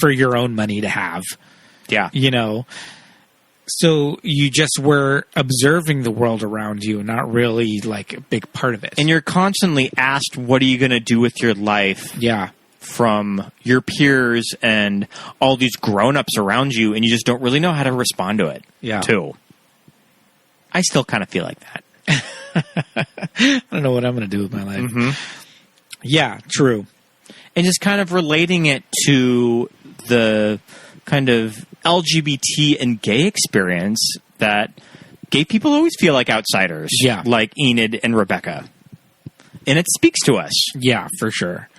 for your own money to have. Yeah. So you just were observing the world around you, not really like a big part of it. And you're constantly asked, what are you going to do with your life? Yeah. From your peers and all these grown-ups around you, and you just don't really know how to respond to it. Yeah. Too. I still kind of feel like that. I don't know what I'm going to do with my life. Yeah, true. And just kind of relating it to the kind of LGBT and gay experience that gay people always feel like outsiders. Yeah. Like Enid and Rebecca. And it speaks to us. Yeah, for sure.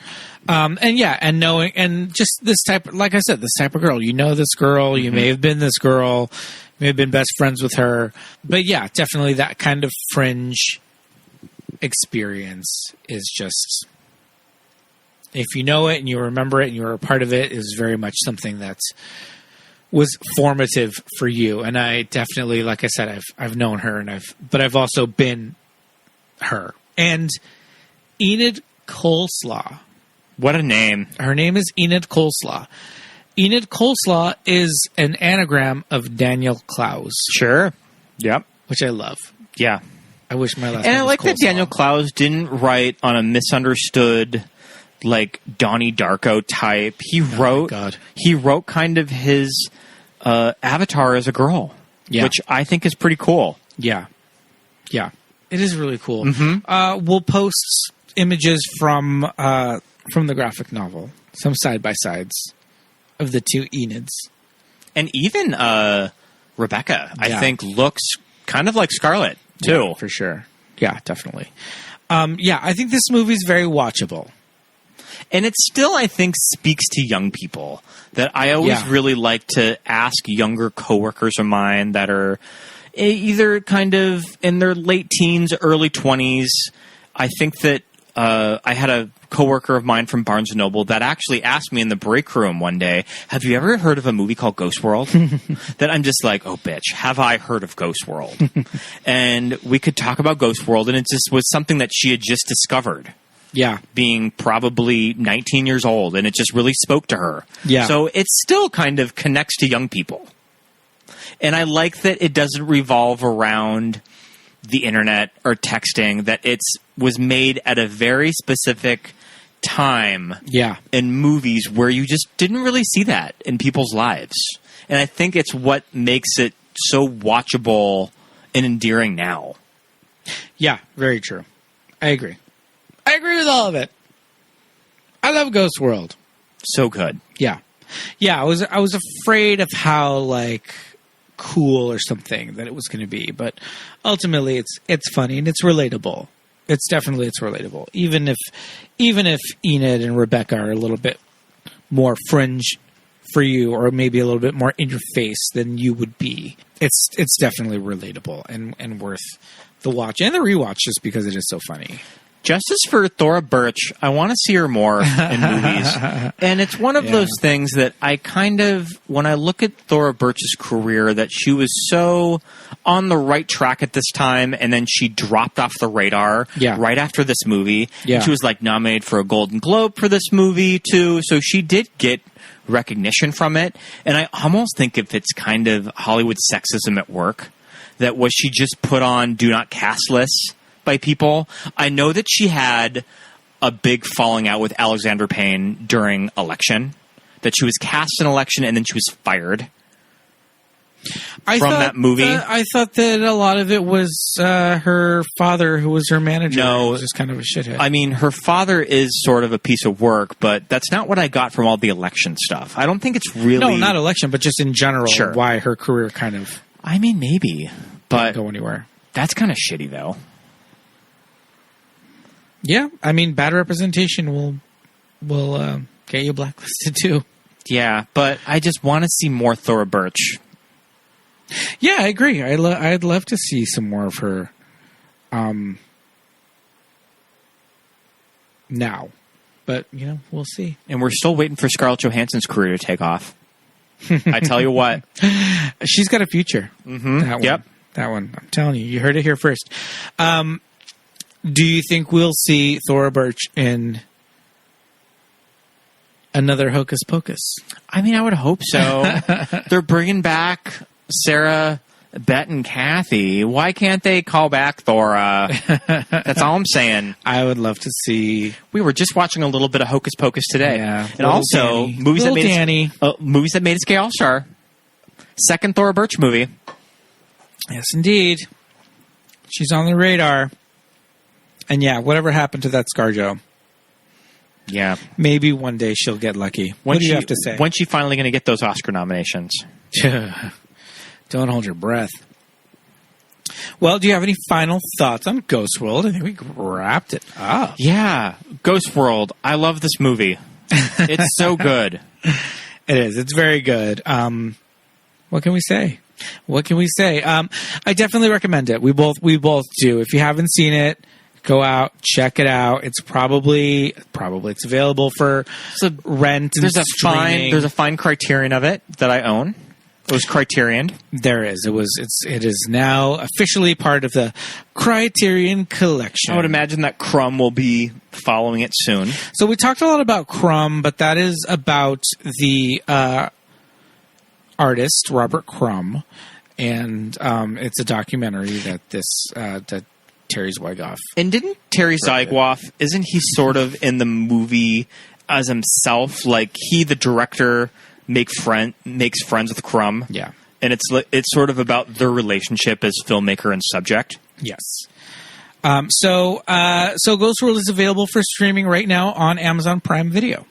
And knowing, and just this type, like I said, this type of girl. You know this girl. You may have been this girl. You may have been best friends with her. But yeah, definitely that kind of fringe experience is just, if you know it and you remember it and you're a part of it, is very much something that was formative for you. And I definitely, like I said, I've known her but I've also been her. And Enid Coleslaw. What a name. Her name is Enid Coleslaw. Enid Coleslaw is an anagram of Daniel Clowes. Sure. Yep. Which I love. Yeah. I wish my last name was I like Coleslaw. that Daniel Clowes didn't write on a misunderstood, like, Donnie Darko type. He wrote kind of his avatar as a girl. Yeah. Which I think is pretty cool. Yeah. Yeah. It is really cool. We'll post images from the graphic novel, some side-by-sides of the two Enids. And even Rebecca, I think, looks kind of like Scarlett, too. Yeah, for sure. Yeah, definitely. I think this movie's very watchable. And it still, I think, speaks to young people. That I always really like to ask younger coworkers of mine that are either kind of in their late teens, early 20s. I think that I had a coworker of mine from Barnes & Noble that actually asked me in the break room one day, have you ever heard of a movie called Ghost World? That I'm just like, oh, bitch, have I heard of Ghost World? And we could talk about Ghost World, and it just was something that she had just discovered. Yeah. Being probably 19 years old, and it just really spoke to her. Yeah. So it still kind of connects to young people. And I like that it doesn't revolve around the internet or texting, that was made at a very specific time in movies where you just didn't really see that in people's lives. And I think it's what makes it so watchable and endearing now. Yeah, very true. I agree. I agree with all of it. I love Ghost World. So good. Yeah. Yeah, I was afraid of how like cool or something that it was going to be, but ultimately it's funny and it's relatable. It's relatable. Even if Enid and Rebecca are a little bit more fringe for you, or maybe a little bit more in your face than you would be, it's definitely relatable and worth the watch and the rewatch just because it is so funny. Justice for Thora Birch. I want to see her more in movies. And it's one of those things that I kind of, when I look at Thora Birch's career, that she was so on the right track at this time, and then she dropped off the radar right after this movie. Yeah. She was like nominated for a Golden Globe for this movie too. So she did get recognition from it. And I almost think if it's kind of Hollywood sexism at work, that was she just put on do not cast lists by people. I know that she had a big falling out with Alexander Payne during election, that she was cast in election and then she was fired from that movie. I thought that a lot of it was her father, who was her manager. No, was just kind of a shithead. I mean, her father is sort of a piece of work, but that's not what I got from all the election stuff. I don't think it's really... No, not election, but just in general, why her career kind of... I mean, maybe, but... didn't go anywhere. That's kind of shitty, though. Yeah, I mean, bad representation will get you blacklisted too. Yeah, but I just want to see more Thora Birch. Yeah, I agree. I'd love to see some more of her now. But, we'll see. And we're still waiting for Scarlett Johansson's career to take off. I tell you what. She's got a future. Mm-hmm. That one. Yep. That one. I'm telling you. You heard it here first. Do you think we'll see Thora Birch in another Hocus Pocus? I mean, I would hope so. They're bringing back Sarah, Bet, and Kathy. Why can't they call back Thora? That's all I'm saying. I would love to see. We were just watching a little bit of Hocus Pocus today. Yeah. And also, movies that made us gay all-star. Second Thora Birch movie. Yes, indeed. She's on the radar. And yeah, whatever happened to that ScarJo? Yeah. Maybe one day she'll get lucky. What do you have to say? When's she finally going to get those Oscar nominations? Don't hold your breath. Well, do you have any final thoughts on Ghost World? I think we wrapped it up. Yeah. Ghost World. I love this movie. It's so good. It is. It's very good. What can we say? I definitely recommend it. We both do. If you haven't seen it, go out, check it out. It's probably it's available for rent and streaming. There's a fine Criterion of it that I own. It was Criterioned. There is. It is now officially part of the Criterion collection. I would imagine that Crumb will be following it soon. So we talked a lot about Crumb, but that is about the artist Robert Crumb, and it's a documentary that that Terry Zwigoff. And didn't Terry Zwigoff, isn't he sort of in the movie as himself? Like he, the director, makes friends with Crumb. Yeah. And it's sort of about their relationship as filmmaker and subject. Yes. So Ghost World is available for streaming right now on Amazon Prime Video.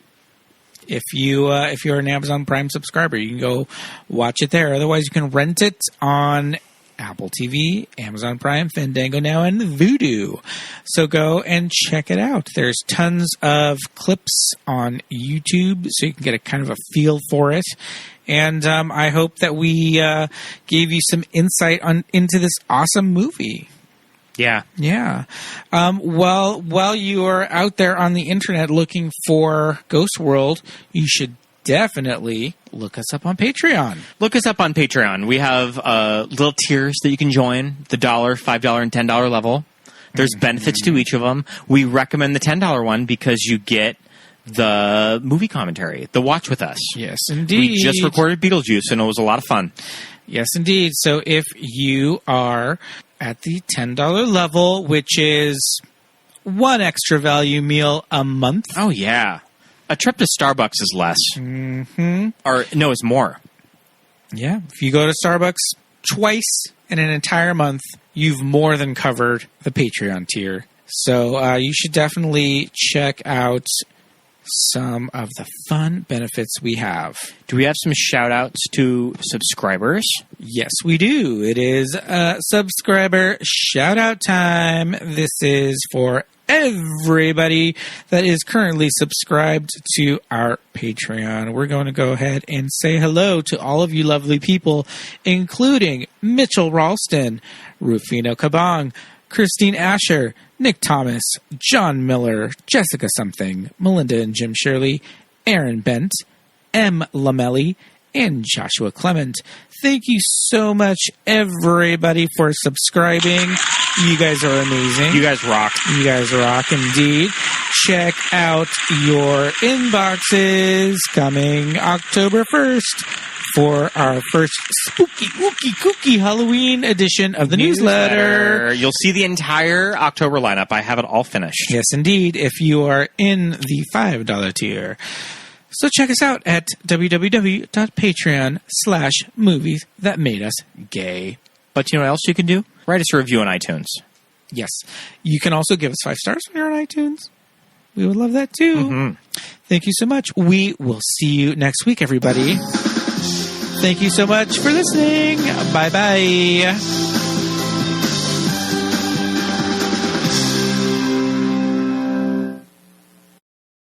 If you're an Amazon Prime subscriber, you can go watch it there. Otherwise, you can rent it on Apple TV, Amazon Prime, Fandango Now, and Vudu. So go and check it out. There's tons of clips on YouTube, so you can get a kind of a feel for it. And I hope that we gave you some insight into this awesome movie. Yeah. Yeah. While you are out there on the internet looking for Ghost World, you should definitely look us up on Patreon. Look us up on Patreon. We have little tiers that you can join, the $1, $5, and $10 level. There's benefits to each of them. We recommend the $10 one because you get the movie commentary, the watch with us. Yes, indeed. We just recorded Beetlejuice, and it was a lot of fun. Yes, indeed. So if you are at the $10 level, which is one extra value meal a month. Oh, yeah. A trip to Starbucks is less. Mm-hmm. Or, no, it's more. Yeah. If you go to Starbucks twice in an entire month, you've more than covered the Patreon tier. So you should definitely check out some of the fun benefits we have. Do we have some shout-outs to subscribers? Yes, we do. It is subscriber shout-out time. This is for everybody that is currently subscribed to our Patreon. We're going to go ahead and say hello to all of you lovely people, including Mitchell Ralston, Rufino Kabong, Christine Asher, Nick Thomas, John Miller, Jessica Something, Melinda and Jim Shirley, Aaron Bent, M. Lamelli, and Joshua Clement. Thank you so much, everybody, for subscribing. You guys are amazing. You guys rock. You guys rock indeed. Check out your inboxes coming October 1st for our first spooky, wooky, kooky Halloween edition of the newsletter. You'll see the entire October lineup. I have it all finished. Yes, indeed, if you are in the $5 tier. So check us out at www.patreon.com/movies that made us gay. But you know what else you can do? Write us a review on iTunes. Yes. You can also give us 5 stars when you're on iTunes. We would love that too. Mm-hmm. Thank you so much. We will see you next week, everybody. Thank you so much for listening. Bye-bye.